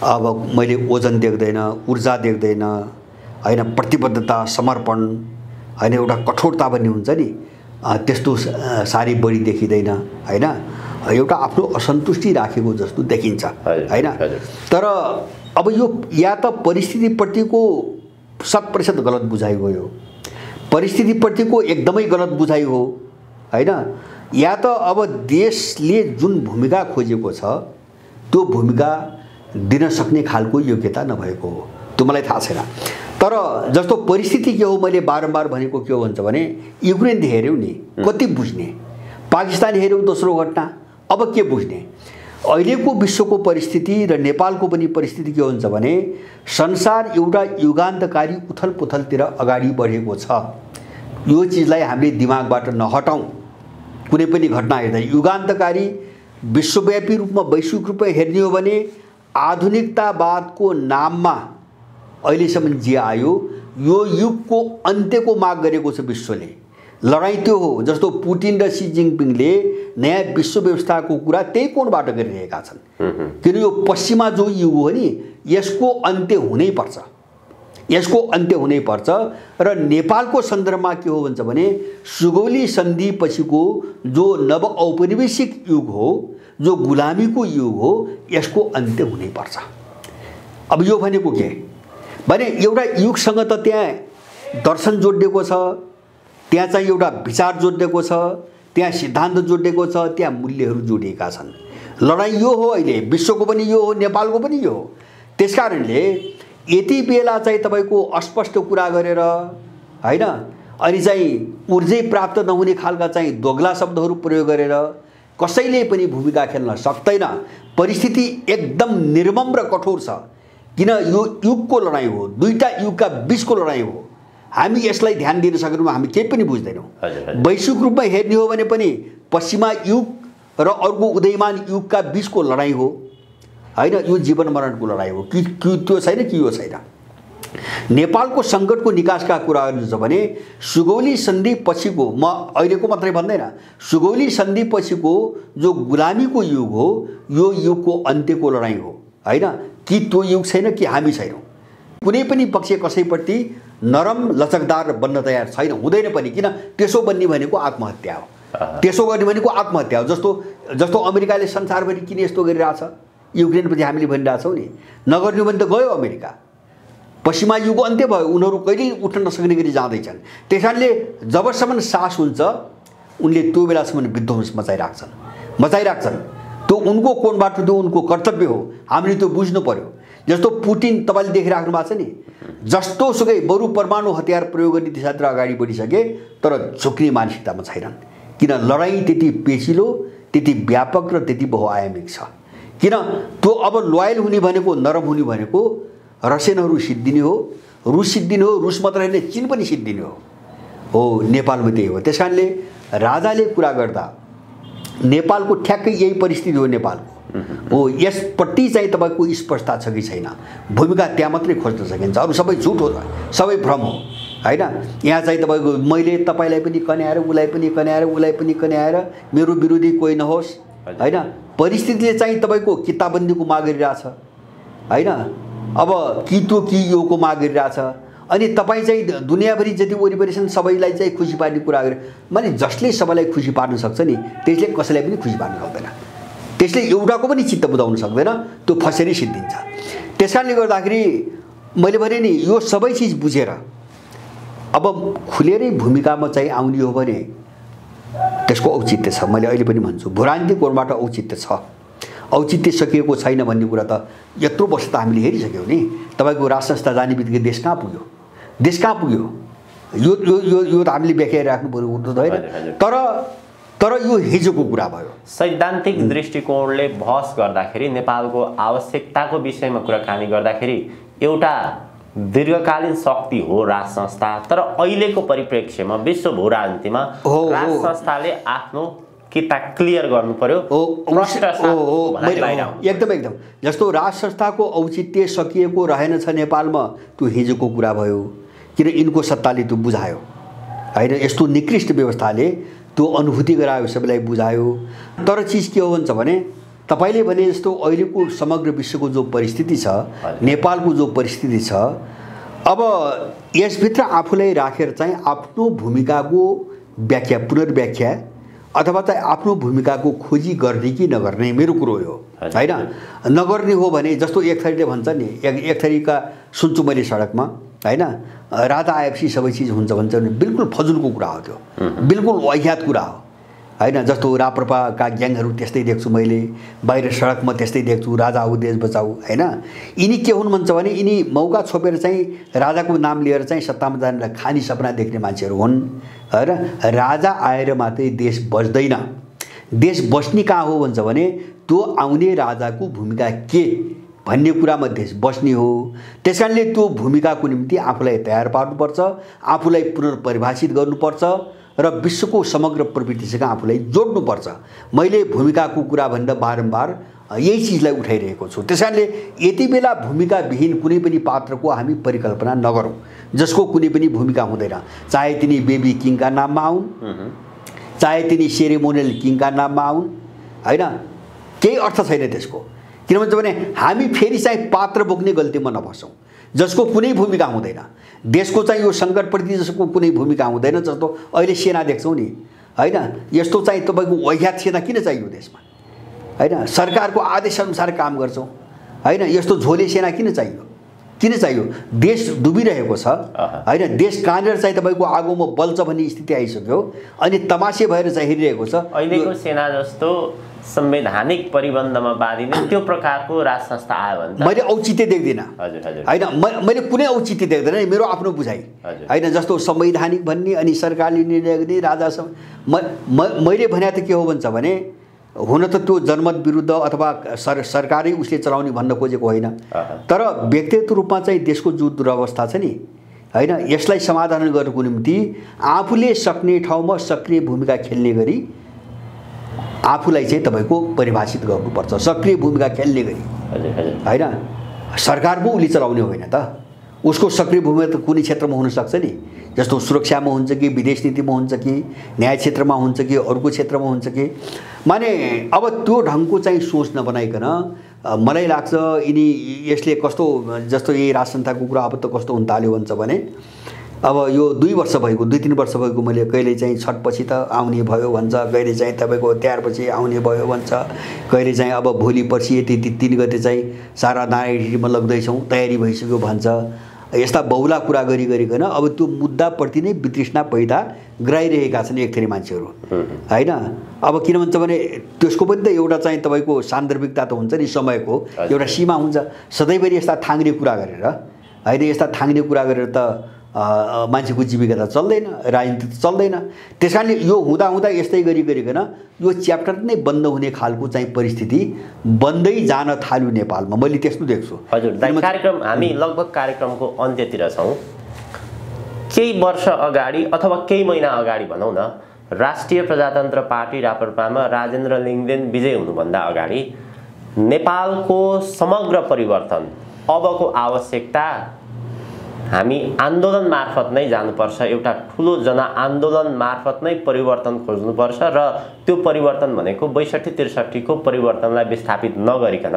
अब मैले ओजन देख्दैन ऊर्जा देख्दैन हैन प्रतिबद्धता समर्पण हैन एउटा कठोरता भन्ने हुन्छ नि त्यस्तो सारी बढी देखिँदैन हैन एउटा आफ्नो असन्तुष्टि राखेको जस्तो देखिन्छ हैन तर अब यो या त परिस्थितिप्रतिको 100% गलत बुझाइ हो यो परिस्थितिप्रतिको एकदमै गलत बुझाइ हो हैन या त अब देशले जुन भूमिका खोजेको छ त्यो भूमिका दिन सक्ने खालको योग्यता नभएको हो त्यो मलाई थाहा छैन तर जस्तो परिस्थिति के हो मैले बारम्बार भनेको के हो भन्छ भने युक्रेन हेर्यौ नि कति बुझ्ने पाकिस्तान हेर्यौ दोस्रो घटना अब के बुझ्ने अहिलेको विश्वको परिस्थिति र नेपालको पनि परिस्थिति के हुन्छ भने संसार एउटा युगान्तकारी उथलपुथलतिर अगाडि बढेको छ यो चीजलाई हामीले दिमागबाट नहटाउँ कुनै पनि घटना हेर्दा युगान्तकारी विश्वव्यापी रूपमा वैश्विक रूपमा हेर्ने हो भने आधुनिकतावादको नाममा अहिलेसम्म जे आयो यो युगको अन्त्यको माग गरेको छ विश्वले लडाईँ त्यो हो जस्तो पुटिन र सी जिङपिङले नयाँ विश्व व्यवस्थाको कुरा त्यही कोणबाट गरिरहेका छन् किन यो पश्चिमा जो युग हो नि यसको अन्त्य हुनैपर्छ यसको अन्त्य हुनैपर्छ र नेपालको सन्दर्भमा के हो भन्छ भने सुगौली सन्धि पछिको जो नव औपनिवेशिक युग हो जो गुलामीको युग हो यसको अन्त्य हुनैपर्छ अब यो भनेको के भने एउटा युगसँग त त्यहाँ दर्शन जोडिएको छ त्यहाँ चाहिँ एउटा विचार जोडिएको छ त्यहाँ सिद्धान्त जोडिएको छ त्यहाँ मूल्यहरू जोडिएका छन् लडाईँ यो हो अहिले विश्वको पनि यो हो नेपालको पनि यो हो त्यसकारणले यति बेला चाहिँ तपाईको अस्पष्ट कुरा गरेर हैन अनि चाहिँ ऊर्जै प्राप्त नहुने खालका चाहिँ दोगला शब्दहरू प्रयोग गरेर कसैले पनि भूमिका खेल्न सक्दैन परिस्थिति एकदम निर्मम र कठोर छ किन यो युगको लडाईँ हो दुईटा युगका बीचको लडाईँ हो हामी यसलाई ध्यान दिन सकेनौँ हामी केही पनि बुझ्दैनौँ वैश्विक रूपमा हेर्ने हो भने पनि पश्चिमा युग र अर्को उदयमान युगका बीचको लडाईँ हो हैन यो जीवन मरणको लडाईँ हो कि त्यो छैन कि यो छैन नेपालको सङ्कटको निकासका कुरा गर्नु छ भने सुगौली सन्धि पछिको म अहिलेको मात्रै भन्दैन सुगौली सन्धि पछिको जो गुलामीको युग हो यो युगको अन्त्यको लडाईँ हो हैन कि त्यो युग छैन कि हामी छैनौँ कुनै पनि पक्ष कसैप्रति नरम लचकदार बन्न तयार छैन हुँदैन पनि किन त्यसो बन्ने भनेको आत्महत्या हो त्यसो गर्ने भनेको आत्महत्या हो जस्तो अमेरिकाले संसारभरि किन यस्तो गरिरहेछ युक्रेनप्रति हामीले भनिरहेछौँ नि नगर्ने भने त गयो अमेरिका पश्चिमा युगको अन्त्य भयो उनीहरू कहिल्यै उठ्न नसक्ने गरी जाँदैछन् त्यसकारणले जबसम्म सास हुन्छ उनले त्यो बेलासम्म विध्वंस मचाइराख्छन् त्यो उनको कोणबाट त्यो उनको कर्तव्य हो हामीले त्यो बुझ्नु पर्यो जस्तो पुटिन तपाईले देखिराख्नु भएको छ नि जस्तो सुकै बरु परमाणु हतियार प्रयोग गर्ने दिशातिर अगाडि बढिसके तर झुक्ने मानसिकतामा छैनन् किन लडाईँ त्यति पेचिलो त्यति व्यापक र त्यति बहुआयामिक छ किन त्यो अब लोयल हुने भनेको नरम हुने भनेको रसियनहरू सिद्धिने हो रुस सिद्धिने हो रुस मात्र होइन चीन पनि सिद्धिने हो नेपालमा त्यही हो त्यसकारणले राजाले कुरा गर्दा नेपालको ठ्याक्कै यही परिस्थिति हो नेपालको हो यसपट्टि चाहिँ तपाईको स्पष्टता छ कि छैन भूमिका त्यहाँ मात्रै खोज्न सकिन्छ अरू सबै झुट हो सबै भ्रम हो हैन यहाँ चाहिँ तपाईको मैले तपाईलाई पनि कन्याएर उलाई पनि कन्याएर उलाई पनि कन्याएर मेरो विरोधी कोही नहोस् हैन परिस्थितिले चाहिँ तपाईको किताबन्दीको माग गरिरहेछ हैन अब कि त्यो कि योको माग गरिरहेछ अनि तपाईँ चाहिँ दुनियाँभरि जति वरिपरि छन् सबैलाई चाहिँ खुसी पार्ने कुरा गरे माने जसले सबैलाई खुसी पार्न सक्छ नि त्यसले कसैलाई पनि खुसी पार्न सक्दैन त्यसले एउटाको पनि चित्त बुझाउन सक्दैन त्यो फसेरै सिद्धिन्छ त्यसकारणले गर्दाखेरि मैले भने नि यो सबै चीज बुझेर अब खुलेरै भूमिकामा चाहिँ आउने हो भने त्यसको औचित्य छ। मैले अहिले पनि भन्छु भूराजनीतिक कोणबाट औचित्य छ, औचित्य सकिएको छैन भन्ने कुरा त यत्रो वर्ष त हामीले हेरिसक्यौँ नि। तपाईँको राज संस्था जाने बित्तिकै देश कहाँ पुग्यो, देश कहाँ पुग्यो, यो यो यो यो त हामीले व्याख्याइराख्नु पर्यो त होइन। तर यो हिजोको कुरा भयो। सैद्धान्तिक दृष्टिकोणले बहस गर्दाखेरि नेपालको आवश्यकताको विषयमा कुराकानी गर्दाखेरि एउटा दीर्घकालीन शक्ति हो राज संस्था, तर अहिलेको परिप्रेक्ष्यमा विश्व भू राजनीतिमा राज संस्थाले आफ्नो किता क्लियर गर्नु पर्यो। एकदम जस्तो राज संस्थाको औचित्य सकिएको रहेनछ नेपालमा, त्यो हिजोको कुरा भयो। किन यिनको सत्ताले त्यो बुझायो होइन, यस्तो निकृष्ट व्यवस्थाले त्यो अनुभूति गरायो, सबैलाई बुझायो। तर चिज के हो भन्छ भने तपाईले भने जस्तो अहिलेको समग्र विश्वको जो परिस्थिति छ, नेपालको जो परिस्थिति छ, अब यसभित्र आफूलाई राखेर चाहिँ आफ्नो भूमिकाको व्याख्या पुनर्व्याख्या अथवा चाहिँ आफ्नो भूमिकाको खोजी गर्ने कि नगर्ने मेरो कुरो हो होइन। नगर्ने हो भने जस्तो एक थरीले भन्छ नि, एक थरीका सुन्छु मैले सडकमा होइन, राजा आएपछि सबै चिज हुन्छ भन्छ भने बिल्कुल फजुलको कुरा हो त्यो, बिल्कुल वाहियात कुरा हो होइन। जस्तो राप्रपाका ग्याङहरू त्यस्तै देख्छु मैले, बाहिर सडकमा त्यस्तै देख्छु, राजा आऊ देश बचाऊ होइन। यिनी के हुन् भन्छ भने यिनी मौका छोपेर चाहिँ राजाको नाम लिएर चाहिँ सत्तामा जाने खानी सपना देख्ने मान्छेहरू हुन् होइन। राजा आएर मात्रै देश बच्दैन, देश बस्ने कहाँ हो भन्छ भने त्यो आउने राजाको भूमिका के भन्ने कुरामा देश बस्ने हो। त्यसकारणले त्यो भूमिकाको निम्ति आफूलाई तयार पार्नुपर्छ, आफूलाई पुनर्परिभाषित गर्नुपर्छ र विश्वको समग्र प्रवृत्तिसँग आफूलाई जोड्नुपर्छ। मैले भूमिकाको कुरा भन्दा बारम्बार यही चिजलाई उठाइरहेको छु। त्यसकारणले यति बेला भूमिकाविहीन कुनै पनि पात्रको हामी परिकल्पना नगरौँ जसको कुनै पनि भूमिका हुँदैन, चाहे तिनी बेबी किङका नाममा आउन्, चाहे तिनी सेरेमोनियल किङका नाममा आउन् होइन, केही अर्थ छैन त्यसको। किन भन्छ भने हामी फेरि चाहिँ पात्र बोक्ने गल्तीमा नफसौँ जसको कुनै भूमिका हुँदैन। देशको चाहिँ यो सङ्कटप्रति जसको कुनै भूमिका हुँदैन, जस्तो अहिले सेना देख्छौँ नि होइन, यस्तो चाहिँ तपाईँको वाहियात सेना किन चाहियो देशमा होइन। सरकारको आदेशअनुसार काम गर्छौँ होइन, यस्तो झोले सेना किन चाहियो, देश डुबिरहेको छ होइन, देश कहाँनिर चाहिँ तपाईँको आगोमा बल्छ भन्ने स्थिति आइसक्यो, अनि तमासे भएर चाहिँ हेरिरहेको छ। अहिलेको सेना जस्तो संवैधानिक परिबन्धमा बाँधिने त्यो प्रकारको राज संस्था आयो भने मैले औचित्य देख्दिनँ होइन, मैले कुनै औचित्य देख्दैन, मेरो आफ्नो बुझाइ होइन। जस्तो संवैधानिक भन्ने अनि सरकारले निर्णय गर्ने राजा मैले भने त के हो भन्छ भने हुन त त्यो जनमत विरुद्ध अथवा सरकारै उसले चलाउने भन्न खोजेको होइन, तर व्यक्तिगत रूपमा चाहिँ देशको जो दुरवस्था छ नि होइन, यसलाई समाधान गर्नको निम्ति आफूले सक्ने ठाउँमा सक्रिय भूमिका खेल्ने गरी आफूलाई चाहिँ तपाईँको परिभाषित गर्नुपर्छ, सक्रिय भूमिका खेल्ने गरी होइन। सरकारको उसले चलाउने होइन त, उसको सक्रिय भूमिका त कुनै क्षेत्रमा हुनसक्छ नि, जस्तो सुरक्षामा हुन्छ कि विदेश नीतिमा हुन्छ कि न्याय क्षेत्रमा हुन्छ कि अर्को क्षेत्रमा हुन्छ कि। माने अब त्यो ढङ्गको चाहिँ सोच नबनाइकन मलाई लाग्छ यिनी यसले कस्तो, जस्तो यही राज संस्थाको कुरा अब त कस्तो हुन थाल्यो भन्छ भने अब यो 2 वर्ष भएको 2-3 वर्ष भएको मैले कहिले चाहिँ छठपछि त आउने भयो भन्छ, कहिले चाहिँ तपाईँको तिहारपछि आउने भयो भन्छ, कहिले चाहिँ अब भोलि पर्सि यति 3 गते चाहिँ सारा नारायणमा लग्दैछौँ तयारी भइसक्यो भन्छ। यस्ता बहुला कुरा गरिकन अब त्यो मुद्दाप्रति नै वितृष्णा पैदा गराइरहेका छन् एक थरी मान्छेहरू होइन। अब किन भन्छ भने त्यसको पनि त एउटा चाहिँ तपाईँको सान्दर्भिकता त हुन्छ नि, समयको एउटा सीमा हुन्छ। सधैँभरि यस्ता थाङ्ने कुरा गरेर होइन, यस्ता थाङ्ने कुरा गरेर त मान्छेको जीविका त चल्दैन, राजनीति त चल्दैन। त्यस कारणले यो हुँदा यस्तै गरिकन यो च्याप्टर नै बन्द हुने खालको चाहिँ परिस्थिति बन्दै जान थाल्यो नेपालमा, मैले त्यस्तो देख्छु। हजुर, कार्यक्रम हामी लगभग कार्यक्रमको अन्त्यतिर छौँ। केही वर्ष अगाडि अथवा केही महिना अगाडि भनौँ न, राष्ट्रिय प्रजातन्त्र पार्टी राप्रपामा राजेन्द्र लिङ्गदेन विजय हुनुभन्दा अगाडि नेपालको समग्र परिवर्तन अबको आवश्यकता हामी आन्दोलन मार्फत नै जानुपर्छ, एउटा ठुलो जनआन्दोलन मार्फत नै परिवर्तन खोज्नुपर्छ र त्यो परिवर्तन भनेको 62-63 को परिवर्तनलाई विस्थापित नगरिकन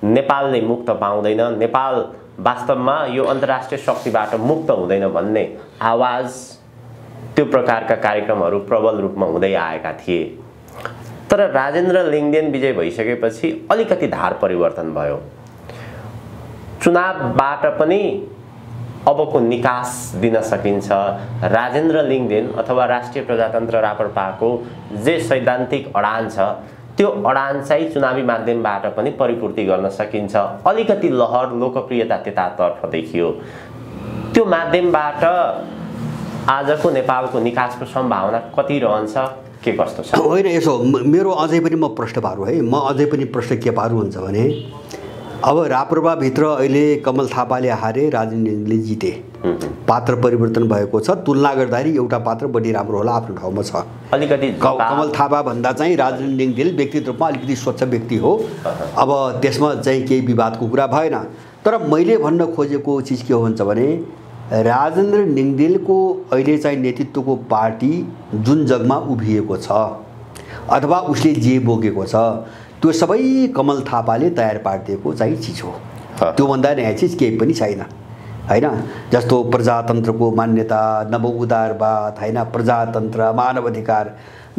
नेपालले मुक्त पाउँदैन, नेपाल वास्तवमा यो अन्तर्राष्ट्रिय शक्तिबाट मुक्त हुँदैन भन्ने आवाज त्यो प्रकारका कार्यक्रमहरू प्रबल रूपमा हुँदै आएका थिए। तर राजेन्द्र लिङ्गदेन विजय भइसकेपछि अलिकति धार परिवर्तन भयो। चुनावबाट पनि अबको निकास दिन सकिन्छ। राजेन्द्र लिङदेन अथवा राष्ट्रिय प्रजातन्त्र राप्रपाको जे सैद्धान्तिक अडान छ त्यो अडान चाहिँ चुनावी माध्यमबाट पनि परिपूर्ति गर्न सकिन्छ। अलिकति लहर लोकप्रियता त्यतातर्फ देखियो। त्यो माध्यमबाट आजको नेपालको निकासको सम्भावना कति रहन्छ, के कस्तो छ? होइन, यसो मेरो अझै पनि म प्रश्न पारु है, म अझै पनि प्रश्न के पारु हुन्छ भने अब राप्रपाभित्र अहिले कमल थापाले हारे, राजेन्द्र लिङले जिते, पात्र परिवर्तन भएको छ। तुलना गर्दाखेरि एउटा पात्र बढी राम्रो होला, आफ्नो ठाउँमा छ। अलिकति कमल थापा भन्दा चाहिँ राजेन्द्र लिङदेन व्यक्तित्व रूपमा अलिकति स्वच्छ व्यक्ति हो। अब त्यसमा चाहिँ केही विवादको कुरा भएन। तर मैले भन्न खोजेको चिज के हो भन्छ भने राजेन्द्र लिङदेनको अहिले चाहिँ नेतृत्वको पार्टी जुन जगमा उभिएको छ अथवा उसले जे बोकेको छ त्यो सबै कमल थापाले तयार पारिदिएको चाहिँ चिज हो। त्योभन्दा नयाँ चिज केही पनि छैन हैन। जस्तो प्रजातन्त्रको मान्यता, नवउदारवाद हैन, प्रजातन्त्र, मानव अधिकार,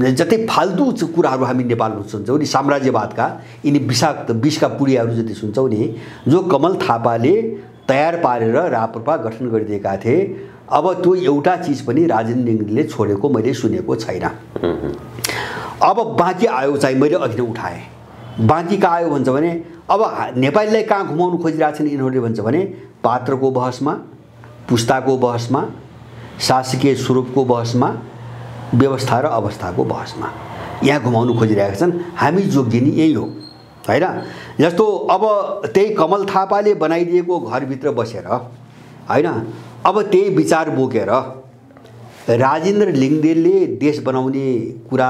जति फाल्तु कुराहरू हामी नेपालमा सुन्छौँ नि, साम्राज्यवादका यिनी विषाक्त विषका पुडियाहरू जति सुन्छौँ नि, जो कमल थापाले तयार पारेर राप्रपा गठन गरिदिएका थिए, अब त्यो एउटा चिज पनि राजेन्द्र लिङले छोडेको मैले सुनेको छैन। अब बाँकी आयो चाहिँ मैले अघि नै उठाएँ, बाँकी कहाँ आयो भन्छ भने अब नेपालीलाई कहाँ घुमाउनु खोजिरहेछन् यिनीहरूले भन्छ भने पात्रको बहसमा, पुस्ताको बहसमा, शासकीय स्वरूपको बहसमा, व्यवस्था र अवस्थाको बहसमा यहाँ घुमाउनु खोजिरहेका छन्। हामी जोग्य नि यही हो हैन। जस्तो अब त्यही कमल थापाले बनाइदिएको घरभित्र बसेर हैन, अब त्यही विचार बोकेर राजेन्द्र लिङदेनले देश बनाउने कुरा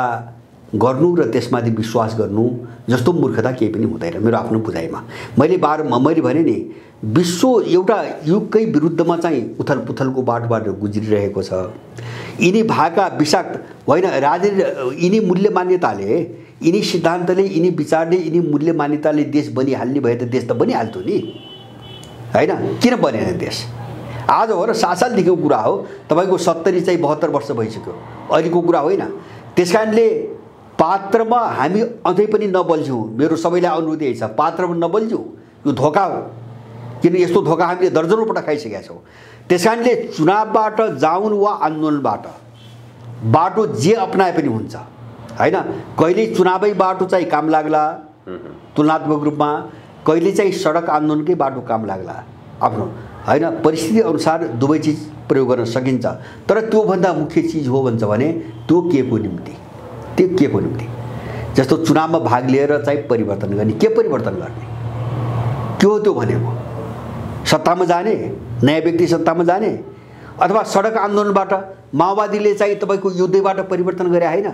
गर्नु र त्यसमाथि विश्वास गर्नु जस्तो मूर्खता केही पनि हुँदैन मेरो आफ्नो बुझाइमा। मैले भने नि विश्व एउटा युगकै विरुद्धमा चाहिँ उथलपुथलको बाटोबाट गुज्रिरहेको छ। यिनी भाका विषाक्त होइन, राजेन्द्र यिनी मूल्य मान्यताले, यिनी सिद्धान्तले, यिनी विचारले, यिनी मूल्य मान्यताले देश बनिहाल्ने भए त देश त बनिहाल्थ्यो नि हैन। किन बनेन देश? आज हो र 7 सालदेखिको कुरा हो, तपाईँको 70 चाहिँ 72 वर्ष भइसक्यो, अहिलेको कुरा होइन। त्यस कारणले पात्रमा हामी अझै पनि नबल्झौँ। मेरो सबैलाई अनुरोध यही छ, पात्रमा नबल्झौँ, यो धोका हो। किन यस्तो धोका हामीले दर्जनौँ पटक खाइसकेका छौँ। त्यस कारणले चुनावबाट जाउन् वा आन्दोलनबाट बाटो जे अपनाए पनि हुन्छ हैन। कहिले चुनावै बाटो चाहिँ काम लाग्ला तुलनात्मक रूपमा, कहिले चाहिँ सडक आन्दोलनकै बाटो काम लाग्ला आफ्नो हैन। परिस्थिति अनुसार दुवै चिज प्रयोग गर्न सकिन्छ। तर त्योभन्दा मुख्य चिज हो भन्छ भने त्यो के को निम्ति, त्यो के को निम्ति? जस्तो चुनावमा भाग लिएर चाहिँ परिवर्तन गर्ने, के परिवर्तन गर्ने, के हो त्यो भनेको? सत्तामा जाने, नयाँ व्यक्ति सत्तामा जाने, अथवा सडक आन्दोलनबाट माओवादीले चाहिँ तपाईँको युद्धबाट परिवर्तन गरे होइन,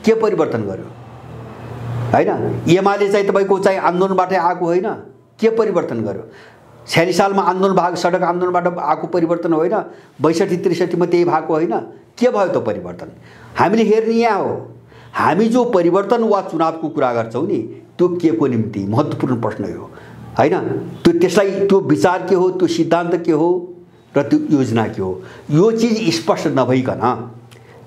के परिवर्तन गर्यो हैन? एमाले चाहिँ तपाईँको चाहिँ आन्दोलनबाटै आएको होइन, के परिवर्तन गर्यो? 46 सालमा आन्दोलन भाग सडक आन्दोलनबाट आएको परिवर्तन होइन, 62-63 मा त्यही भएको होइन, के भयो त्यो परिवर्तन? हामीले हेर्ने यहाँ हो। हामी जो परिवर्तन वा चुनावको कुरा गर्छौँ नि, त्यो के को निम्ति? महत्त्वपूर्ण प्रश्न हो हैन। त्यो त्यसलाई त्यो विचार के हो, त्यो सिद्धान्त के हो र त्यो योजना के हो, यो चिज स्पष्ट नभइकन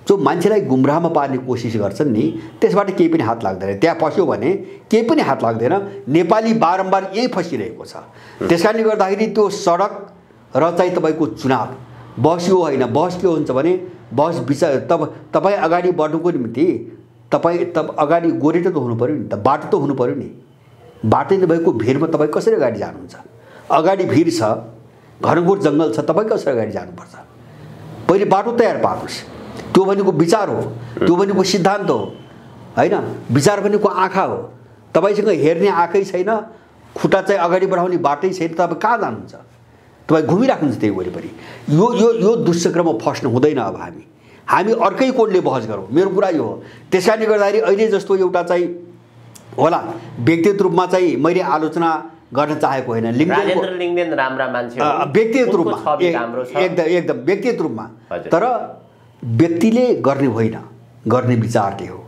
जो मान्छेलाई गुमराहमा पार्ने कोसिस गर्छन् नि, त्यसबाट केही पनि हात लाग्दैन। त्यहाँ फस्यो भने केही पनि हात लाग्दैन। नेपाली बारम्बार यही फसिरहेको छ। त्यसकारणले गर्दाखेरि त्यो सडक र चाहिँ तपाईँको चुनाव बहस यो होइन। बहस के हुन्छ भने बहस विचार तपाईँ अगाडि बढ्नुको निम्ति तपाईँ अगाडि गोरेटो त हुनु पऱ्यो नि त, बाटो त हुनु पऱ्यो नि। बाटो नभएको भिरमा तपाईँ कसरी अगाडि जानुहुन्छ? अगाडि भिर छ, घनघोर जङ्गल छ, तपाईँ कसरी अगाडि जानुपर्छ? पहिले बाटो तयार पार्नुहोस्। त्यो भनेको विचार हो, त्यो भनेको सिद्धान्त हो हैन। विचार भनेको आँखा हो। तपाईँसँग हेर्ने आँखै छैन, खुट्टा चाहिँ अगाडि बढाउने बाटै छैन, तपाईँ कहाँ जानुहुन्छ? तपाईँ घुमिराख्नुहुन्छ त्यही वरिपरि। यो यो यो दुष्चक्रमा फस्नु हुँदैन। अब हामी अर्कै कोणले बहस गरौँ, मेरो कुरा यो हो। त्यस कारणले गर्दाखेरि अहिले जस्तो एउटा चाहिँ होला व्यक्तिगत रूपमा चाहिँ मैले आलोचना गर्न चाहेको होइन। राजेन्द्र लिङदेन राम्रा मान्छे हो व्यक्तिगत रूपमा, एकदम व्यक्तिगत रूपमा, तर व्यक्तिले गर्ने होइन, गर्ने विचारले हो।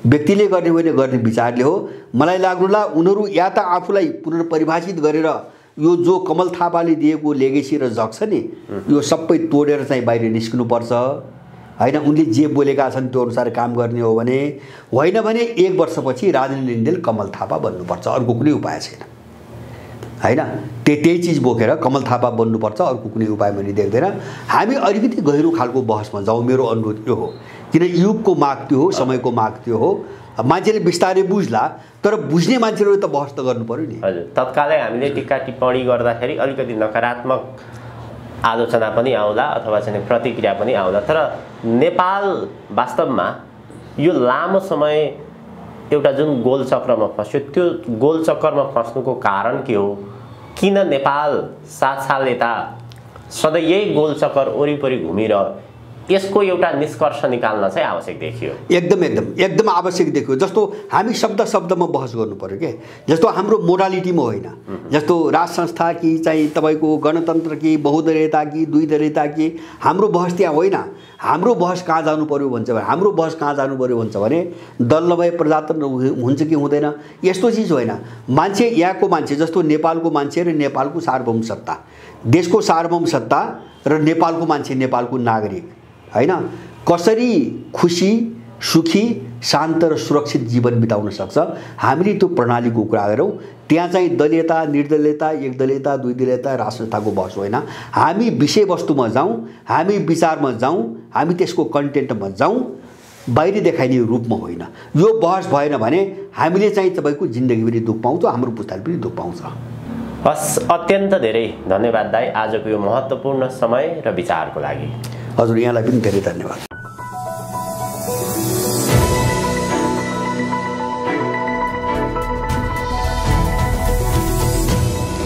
व्यक्तिले गर्ने होइन, गर्ने विचारले हो। मलाई लाग्नुला उनीहरू या त आफूलाई पुनर्परिभाषित गरेर यो जो कमल थापाले दिएको लेगेसी र जग छ नि, यो सबै तोडेर चाहिँ बाहिर निस्किनुपर्छ हैन। उनले जे बोलेका छन् त्यो अनुसार काम गर्ने हो भने, होइन भने 1 वर्षपछि राजेन्द्र लिङदेन कमल थापा बन्नुपर्छ, अर्को कुनै उपाय छैन। होइन। त्यही चिज बोकेर कमल थापा बन्नुपर्छ, अर्को कुनै उपाय मैले देख्दैन। हामी अलिकति गहिरो खालको बहसमा जाउँ, मेरो अनुरोध यो हो। किन युगको माग त्यो हो, समयको माग त्यो हो। मान्छेले बिस्तारै बुझ्ला, तर बुझ्ने मान्छेले त बहस त गर्नु पर्यो नि। हजुर, तत्कालै हामीले टिक्का टिप्पणी गर्दाखेरि अलिकति नकारात्मक आलोचना पनि आउँला अथवा चाहिँ प्रतिक्रिया पनि आउँला, तर नेपाल वास्तवमा यो लामो समय एउटा जुन गोलचक्रमा फस्यो, त्यो गोलचक्रमा फस्नुको कारण के हो? किन नेपाल 7 साल यता सधैँ यही गोलचक्कर वरिपरि घुमिरह्यो? यसको एउटा निष्कर्ष निकाल्न चाहिँ आवश्यक देखियो। एकदम आवश्यक देखियो। जस्तो हामी शब्दमा बहस गर्नु पर्यो के, जस्तो हाम्रो मोरालिटीमा होइन। जस्तो राज संस्था कि चाहिँ तपाईँको गणतन्त्र कि बहुदलीयता कि द्विदलीयता कि, हाम्रो बहस त्यहाँ होइन। हाम्रो बहस कहाँ जानु पर्यो भन्छ भने, हाम्रो बहस कहाँ जानु पर्यो भन्छ भने दल नभए प्रजातन्त्र हुन्छ कि हुँदैन, यस्तो चिज होइन। मान्छे यहाँको मान्छे, जस्तो नेपालको मान्छे र नेपालको सार्वभौम सत्ता, देशको सार्वभौम सत्ता र नेपालको मान्छे, नेपालको नागरिक होइन, कसरी खुसी सुखी शान्त र सुरक्षित जीवन बिताउन सक्छ, हामीले त्यो प्रणालीको कुरा गरौँ। त्यहाँ चाहिँ दलीयता, निर्दलीयता, एकदलीयता, द्विदलीयता, राज संस्थाको बहस होइन। हामी विषयवस्तुमा जाउँ, हामी विचारमा जाउँ, हामी त्यसको कन्टेन्टमा जाउँ, बाहिर देखाइने रूपमा होइन। यो बहस भएन भने हामीले चाहिँ तपाईँको जिन्दगीभरि दुःख पाउँछौँ, हाम्रो पुस्ताले पनि दुःख पाउँछ। हस्, अत्यन्त धेरै धन्यवाद दाइ आजको यो महत्त्वपूर्ण समय र विचारको लागि। हजुर, यहाँलाई पनि धेरै धन्यवाद।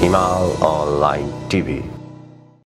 हिमाल अनलाइन टिभी।